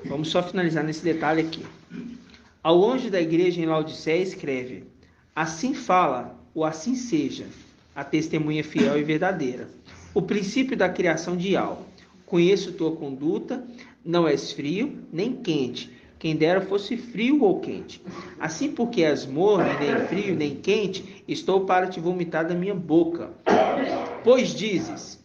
Vamos só finalizar nesse detalhe aqui. Ao anjo da igreja em Laodiceia escreve: assim fala, ou assim seja, a testemunha fiel e verdadeira, o princípio da criação de algo. Conheço tua conduta, não és frio nem quente. Quem dera fosse frio ou quente. Assim, porque és morno, nem frio nem quente, estou para te vomitar da minha boca. Pois dizes: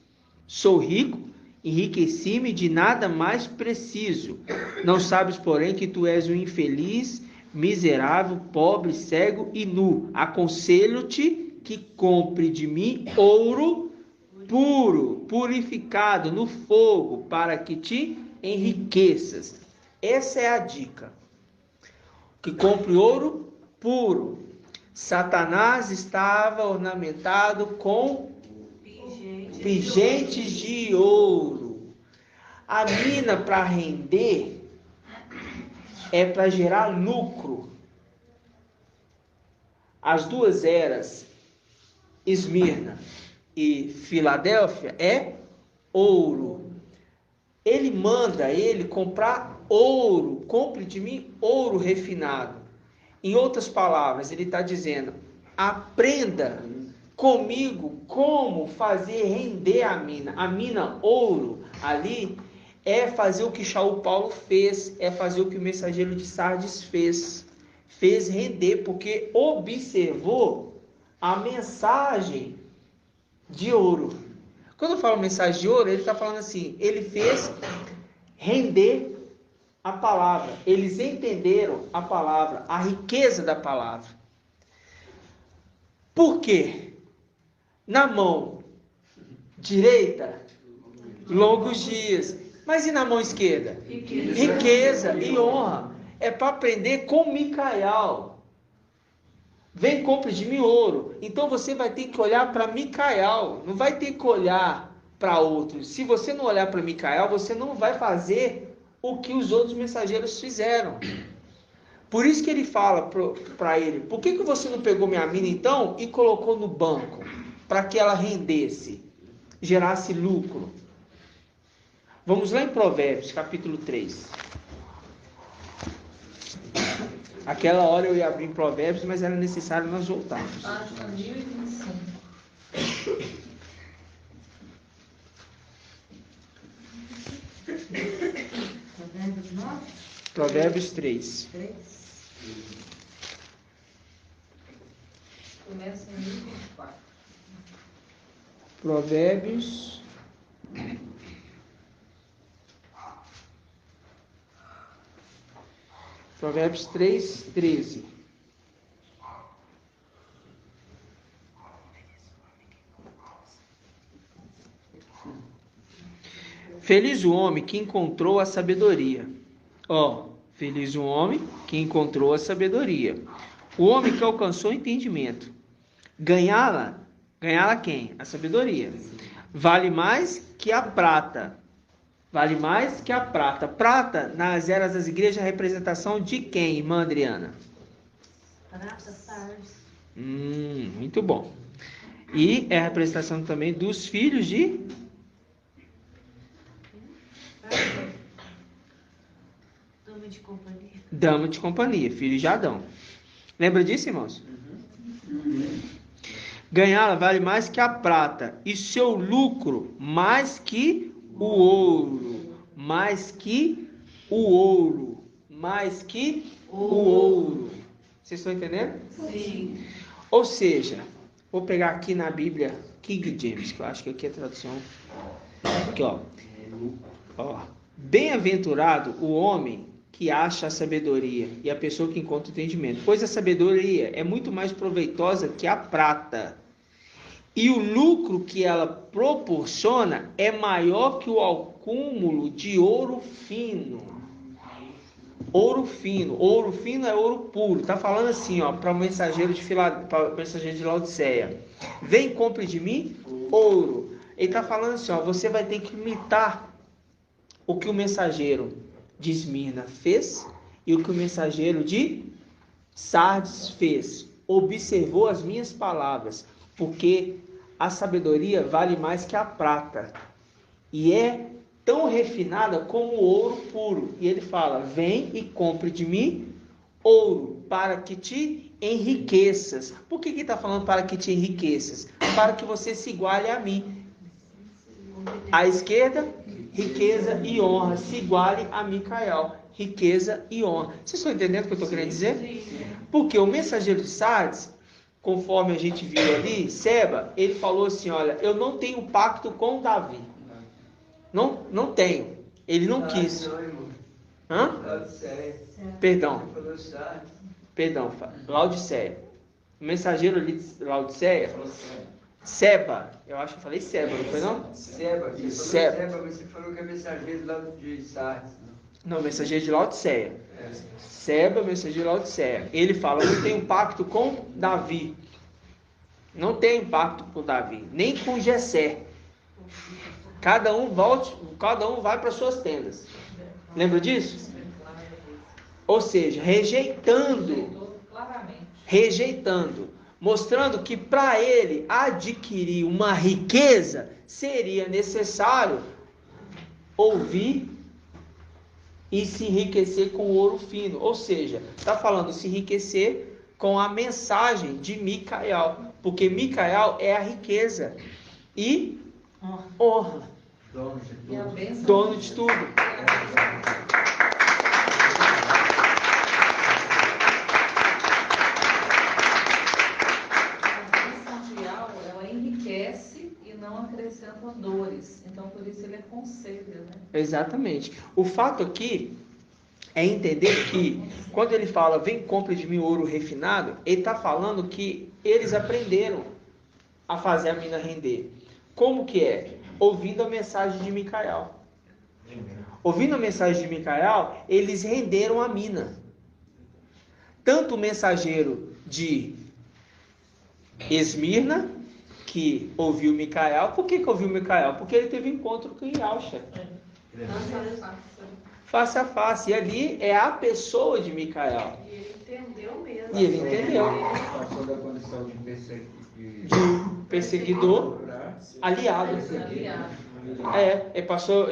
sou rico, enriqueci-me, de nada mais preciso. Não sabes, porém, que tu és um infeliz, miserável, pobre, cego e nu. Aconselho-te que compre de mim ouro puro, purificado no fogo, para que te enriqueças. Essa é a dica. Que compre ouro puro. Satanás estava ornamentado com pingentes de ouro. A mina para render é para gerar lucro. As duas eras, Esmirna e Filadélfia, é ouro. Ele manda ele comprar ouro. Compre de mim ouro refinado. Em outras palavras, ele está dizendo: aprenda comigo como fazer render a mina. A mina ouro ali é fazer o que Shaul Paulo fez, é fazer o que o mensageiro de Sardes fez. Fez render, porque observou a mensagem de ouro. Quando eu falo mensagem de ouro, ele está falando assim, ele fez render a palavra. Eles entenderam a palavra, a riqueza da palavra. Por quê? Na mão direita, longos dias. Mas e na mão esquerda? Riqueza e honra. É para aprender com Micael. Vem, compre de mim ouro. Então você vai ter que olhar para Micael. Não vai ter que olhar para outros. Se você não olhar para Micael, você não vai fazer o que os outros mensageiros fizeram. Por isso que ele fala para ele: por que você não pegou minha mina então e colocou no banco? Para que ela rendesse, gerasse lucro. Vamos lá em Provérbios, capítulo 3. Aquela hora eu ia abrir em Provérbios, mas era necessário nós voltarmos. Página 1025. Provérbios 9? Provérbios 3. 3. Começa em 1024. Provérbios. Provérbios 3, 13. Feliz o homem que encontrou a sabedoria. Feliz o homem que encontrou a sabedoria. O homem que alcançou o entendimento. Ganhá-la quem? A sabedoria. Vale mais que a prata. Vale mais que a prata. Prata, nas eras das igrejas, é a representação de quem, irmã Adriana? Prata, Sardes. Muito bom. E é a representação também dos filhos de de companhia. Dama de companhia, filho de Adão. Lembra disso, irmãos? Ganhá-la vale mais que a prata, e seu lucro mais que o ouro. Mais que o ouro. Mais que o ouro. Vocês estão entendendo? Sim. Ou seja, vou pegar aqui na Bíblia King James, que eu acho que aqui é a tradução. Aqui, ó. Bem-aventurado o homem que acha a sabedoria e a pessoa que encontra o entendimento, pois a sabedoria é muito mais proveitosa que a prata, e o lucro que ela proporciona é maior que o acúmulo de ouro fino. Ouro fino é ouro puro. Tá falando assim, ó, para o mensageiro de Laodiceia: vem, compre de mim ouro. Ele tá falando assim, ó, você vai ter que imitar o que o mensageiro de Esmirna fez e o que o mensageiro de Sardes fez. Observou as minhas palavras, porque a sabedoria vale mais que a prata e é tão refinada como o ouro puro. E ele fala: vem e compre de mim ouro, para que te enriqueças. Por que está falando para que te enriqueças? Para que você se iguale a mim. À esquerda, riqueza e honra, se iguale a Micael. Riqueza e honra. Vocês estão entendendo o que eu estou querendo dizer? Porque o mensageiro de Sardes, conforme a gente viu ali, Seba, ele falou assim: olha, eu não tenho pacto com Davi. Não tenho. Ele não quis. Hã? Perdão. Laodiceia. O mensageiro ali de Laodiceia, Seba. Eu acho que eu falei Seba, não foi não? Seba. Você falou que é mensageiro lá de Sardes. Não, mensageiro de Laodiceia. Seba, mensageiro de Laodiceia. Ele fala: não tenho pacto com Davi. Não tenho pacto com Davi, nem com Jessé. Cada um vai para suas tendas. Lembra disso? Ou seja, rejeitando, mostrando que para ele adquirir uma riqueza seria necessário ouvir e se enriquecer com ouro fino. Ou seja, está falando se enriquecer com a mensagem de Micael, porque Micael é a riqueza e honra. Dono de tudo. Ela enriquece e não acrescenta dores. Então, por isso ele é conselho, né? Exatamente. O fato aqui é entender que, quando ele fala, vem, compre de mim ouro refinado, ele está falando que eles aprenderam a fazer a mina render. Como que é? Ouvindo a mensagem de Micael. Ouvindo a mensagem de Micael, eles renderam a mina. Tanto o mensageiro de Esmirna, que ouviu Micael. Por que ouviu Micael? Porque ele teve encontro com Yalcha. Face a face. E ali é a pessoa de Micael. E ele entendeu mesmo. E ele entendeu. Passou da condição de perseguidor, aliado.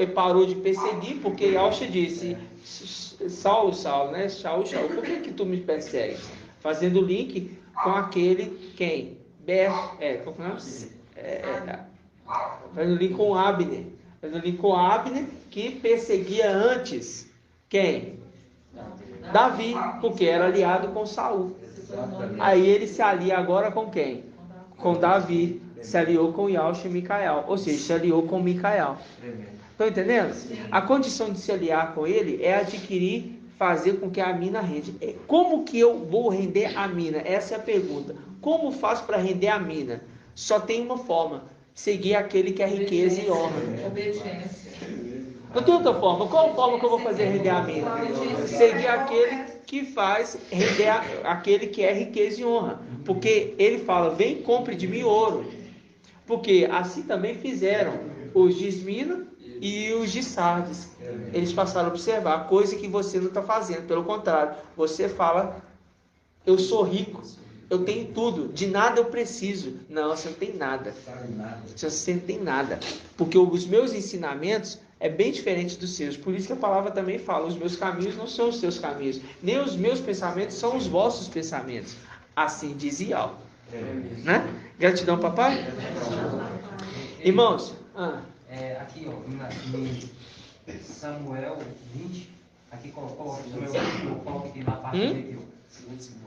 Ele parou de perseguir, porque Yalcha disse: Saulo, né? Saulo, por que tu me persegues? Fazendo link com aquele, quem? Fazendo link com Abner. Fazendo link com Abner, que perseguia antes quem? Davi, porque era aliado com Saul. Aí ele se alia agora com quem? Com Davi. Se aliou com Yalcha e Micael. Ou seja, se aliou com Micael. Estão entendendo? A condição de se aliar com ele é adquirir, fazer com que a mina rende. Como que eu vou render a mina? Essa é a pergunta. Como faço para render a mina? Só tem uma forma: seguir aquele que é riqueza e honra. Obediência. Não tem outra forma. Qual a forma que eu vou fazer render a mina? Seguir aquele que faz render aquele que é riqueza e honra. Porque ele fala: vem, compre de mim ouro. Porque assim também fizeram os de Esmirna e os de Sardes. Eles passaram a observar, coisa que você não está fazendo. Pelo contrário, você fala: eu sou rico, eu tenho tudo, de nada eu preciso. Não, você não tem nada. Você não tem nada. Porque os meus ensinamentos É bem diferente dos seus. Por isso que a palavra também fala, os meus caminhos não são os seus caminhos, nem os meus pensamentos são os vossos pensamentos. Assim diz Ial. Né? Gratidão, papai? Irmãos, aqui, ó, em Samuel 20, aqui coloca aqui na parte dele,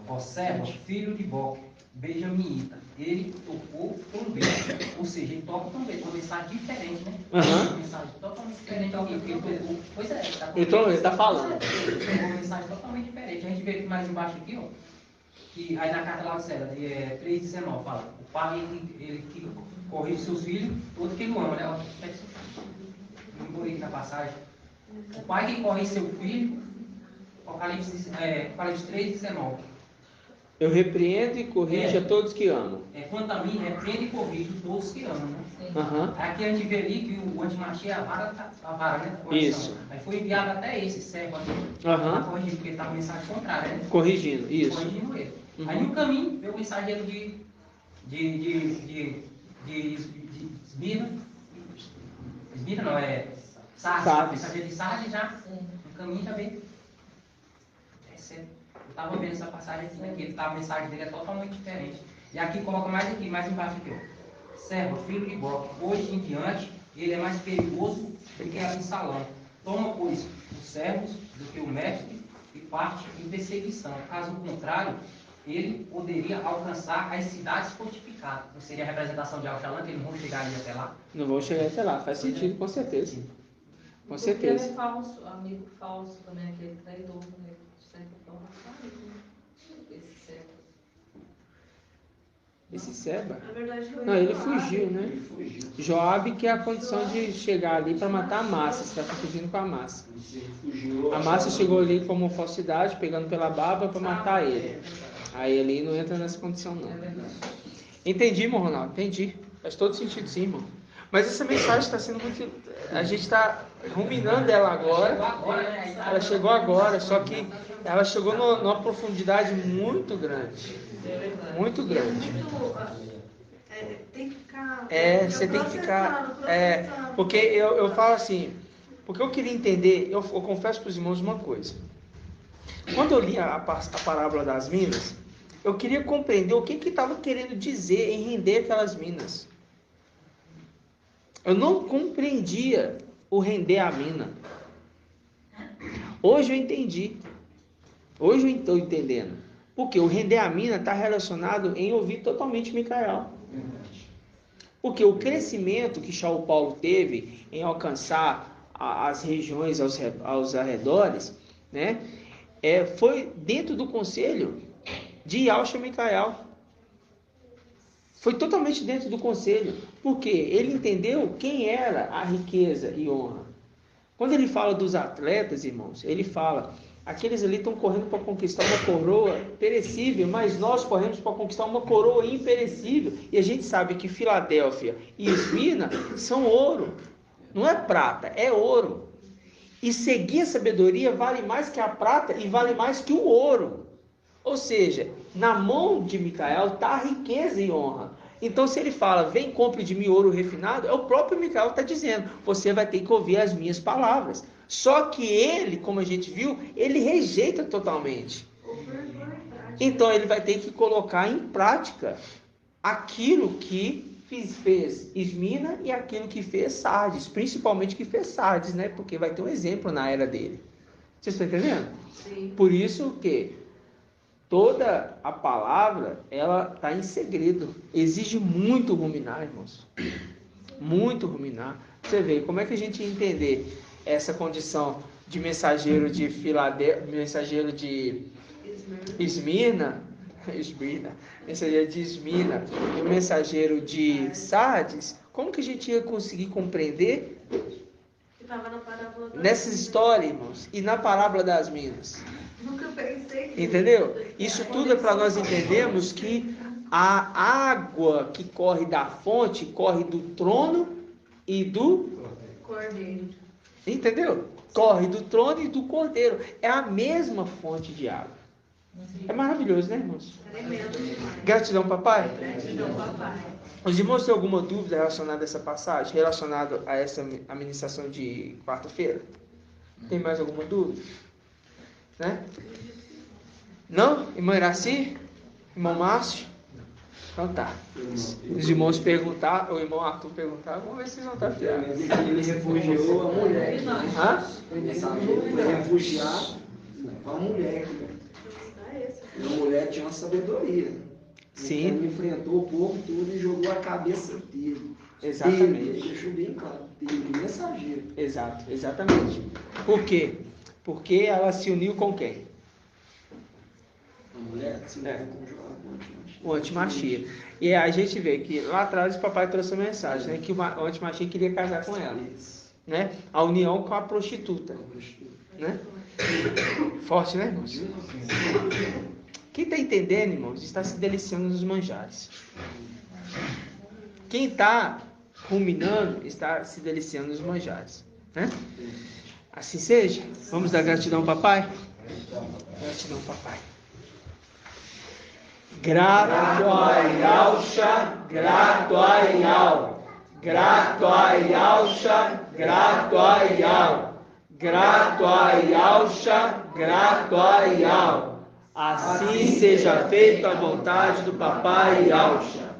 ó, servo, filho de Boque, benjamita, ele tocou também, ou seja, ele toca também, uma mensagem diferente, né? Uma mensagem totalmente diferente ao que ele tocou. Pois é, ele está falando. Uma mensagem totalmente diferente. A gente vê aqui mais embaixo aqui, ó, que aí na carta lá de Célia, 3,19, fala, o pai, ele que corrige seus filhos, todo que ele ama, né? Não vou aqui na passagem. O pai que corrige seu filho, Apocalipse 3,19. Eu repreendo e corrijo a todos que amam. Quanto a mim, repreendo e corrijo todos que amam, né? Aqui a gente vê ali que o antimachia é a vara, né? Isso. Aí foi enviado até esse servo aqui, para corrigir, porque estava a mensagem contrária, né? Corrigindo, isso. Corrigindo ele. Aí no caminho veio o mensageiro de Esmirna não, Sardes. Mensageiro de Sardes já, no caminho já veio. Eu estava vendo essa passagem aqui, né? Que a mensagem dele é totalmente diferente. E aqui coloca mais embaixo aqui, ó. Servo, filho de Boque, hoje em diante, ele é mais perigoso do que Absalão. Toma, pois, os servos do que o mestre e parte em perseguição. Caso contrário, ele poderia alcançar as cidades fortificadas. Não seria a representação de Absalão, que eles não vão chegar ali até lá? Não vão chegar até lá, faz sentido, com certeza. Com certeza. Porque ele é falso, amigo falso também, aquele traidor também. Esse Seba? Na verdade, não, ele fugiu, né? Joabe, que é a condição de chegar ali para matar a massa. Você está fugindo com a massa. A massa chegou ali como falsidade, pegando pela barba para matar ele. Aí ele não entra nessa condição, não. Entendi, irmão Ronaldo, entendi. Faz todo sentido, sim, irmão. Mas essa mensagem está sendo muito... A gente está ruminando ela agora. Ela chegou agora, só que ela chegou numa profundidade muito grande. Muito grande. Tem que ficar... você tem que ficar... porque eu falo assim... Porque eu queria entender... Eu confesso para os irmãos uma coisa. Quando eu li a parábola das minas, eu queria compreender o que estava querendo dizer em render aquelas minas. Eu não compreendia o render a mina. Hoje eu entendi. Hoje eu estou entendendo. Porque o render a mina está relacionado em ouvir totalmente Micael. Porque o crescimento que Shaul Paulo teve em alcançar as regiões aos arredores, né, foi dentro do conselho de Yahshua Micael. Foi totalmente dentro do conselho, porque ele entendeu quem era a riqueza e honra. Quando ele fala dos atletas, irmãos, ele fala, aqueles ali estão correndo para conquistar uma coroa perecível, mas nós corremos para conquistar uma coroa imperecível. E a gente sabe que Filadélfia e Esmirna são ouro, não é prata, é ouro. E seguir a sabedoria vale mais que a prata e vale mais que o ouro. Ou seja, na mão de Micael está a riqueza e honra. Então, se ele fala, vem, compre de mim ouro refinado, é o próprio Micael que está dizendo, você vai ter que ouvir as minhas palavras. Só que ele, como a gente viu, ele rejeita totalmente. Então, ele vai ter que colocar em prática aquilo que fez Esmirna e aquilo que fez Sardes, principalmente que fez Sardes, né? Porque vai ter um exemplo na era dele. Vocês estão entendendo? Sim. Por isso que toda a palavra, ela está em segredo. Exige muito ruminar, irmãos. Muito ruminar. Você vê, como é que a gente entender essa condição de mensageiro de Filadélfia, mensageiro de Esmirna, mensageiro de Esmirna e mensageiro de Sardes? Como que a gente ia conseguir compreender nessa história, irmãos, e na parábola das minas? Nunca pensei nisso. Entendeu? Isso tudo é para nós entendermos que a água que corre da fonte corre do trono e do Cordeiro. Entendeu? Corre do trono e do cordeiro. É a mesma fonte de água. É maravilhoso, né, irmãos? Tremendo demais. Gratidão, papai. Gratidão, papai. Os irmãos têm alguma dúvida relacionada a essa passagem? Relacionada a essa administração de quarta-feira? Tem mais alguma dúvida? Né? Não? Irmã Iraci? Irmão Márcio? Então tá. Os irmãos perguntar, o irmão Arthur perguntar, vamos ver se não está fiado. Ele refugiou a mulher. Hã? Ele foi refugiar a mulher. E a mulher tinha uma sabedoria. Sim. Então ele enfrentou o povo tudo e jogou a cabeça dele. Exatamente. Ele deixou bem claro. Ele mensageiro. Exato, exatamente. Por quê? Porque ela se uniu com quem? A mulher se uniu com o antimachia. E a gente vê que lá atrás o papai trouxe a mensagem, né, que o antimachia queria casar com ela, né? A união com a prostituta, né? Forte, né, irmãos? Quem está entendendo, irmãos, está se deliciando nos manjares. Quem está ruminando está se deliciando nos manjares, né? Assim seja. Vamos dar gratidão, papai? Gratidão, papai. Grato a Yahusha, grato a Yah, grato a Yahusha, grato a Yah, grato a Yahusha, grato a Yah. Assim seja feita a vontade do papai Yahusha.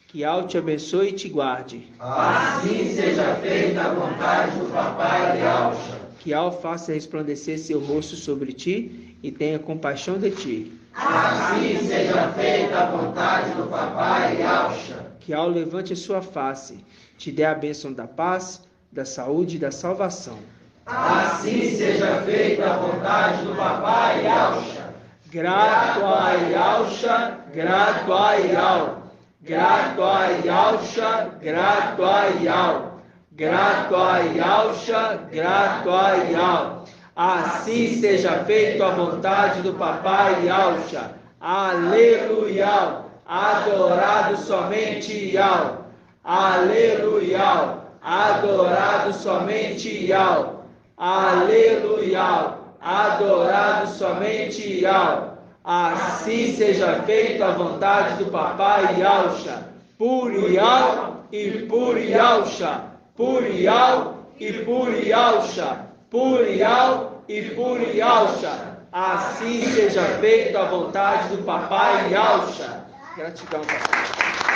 Que Yah te abençoe e te guarde. Assim seja feita a vontade do papai Yahusha. Que Yah faça resplandecer seu rosto sobre ti e tenha compaixão de ti. Assim seja feita a vontade do papai Yahusha. Que Yah levante a sua face, te dê a bênção da paz, da saúde e da salvação. Assim seja feita a vontade do papai Yahusha. Grato a Yahusha, grato a Yah. Grato a Yahusha, grato a Yah. Grato a Yahusha, grato a Yah. Assim seja feito a vontade do papai Yahusha. Aleluia. Adorado somente Yah. Aleluia. Adorado somente Yah. Aleluia. Adorado somente Yah. Assim seja feita a vontade do papai Yahusha. Por Yah e por Yahusha. Por Yah e por Yahusha. Por Yah e por Yahusha. Assim seja feita a vontade do papai Yahusha. Gratidão, papai.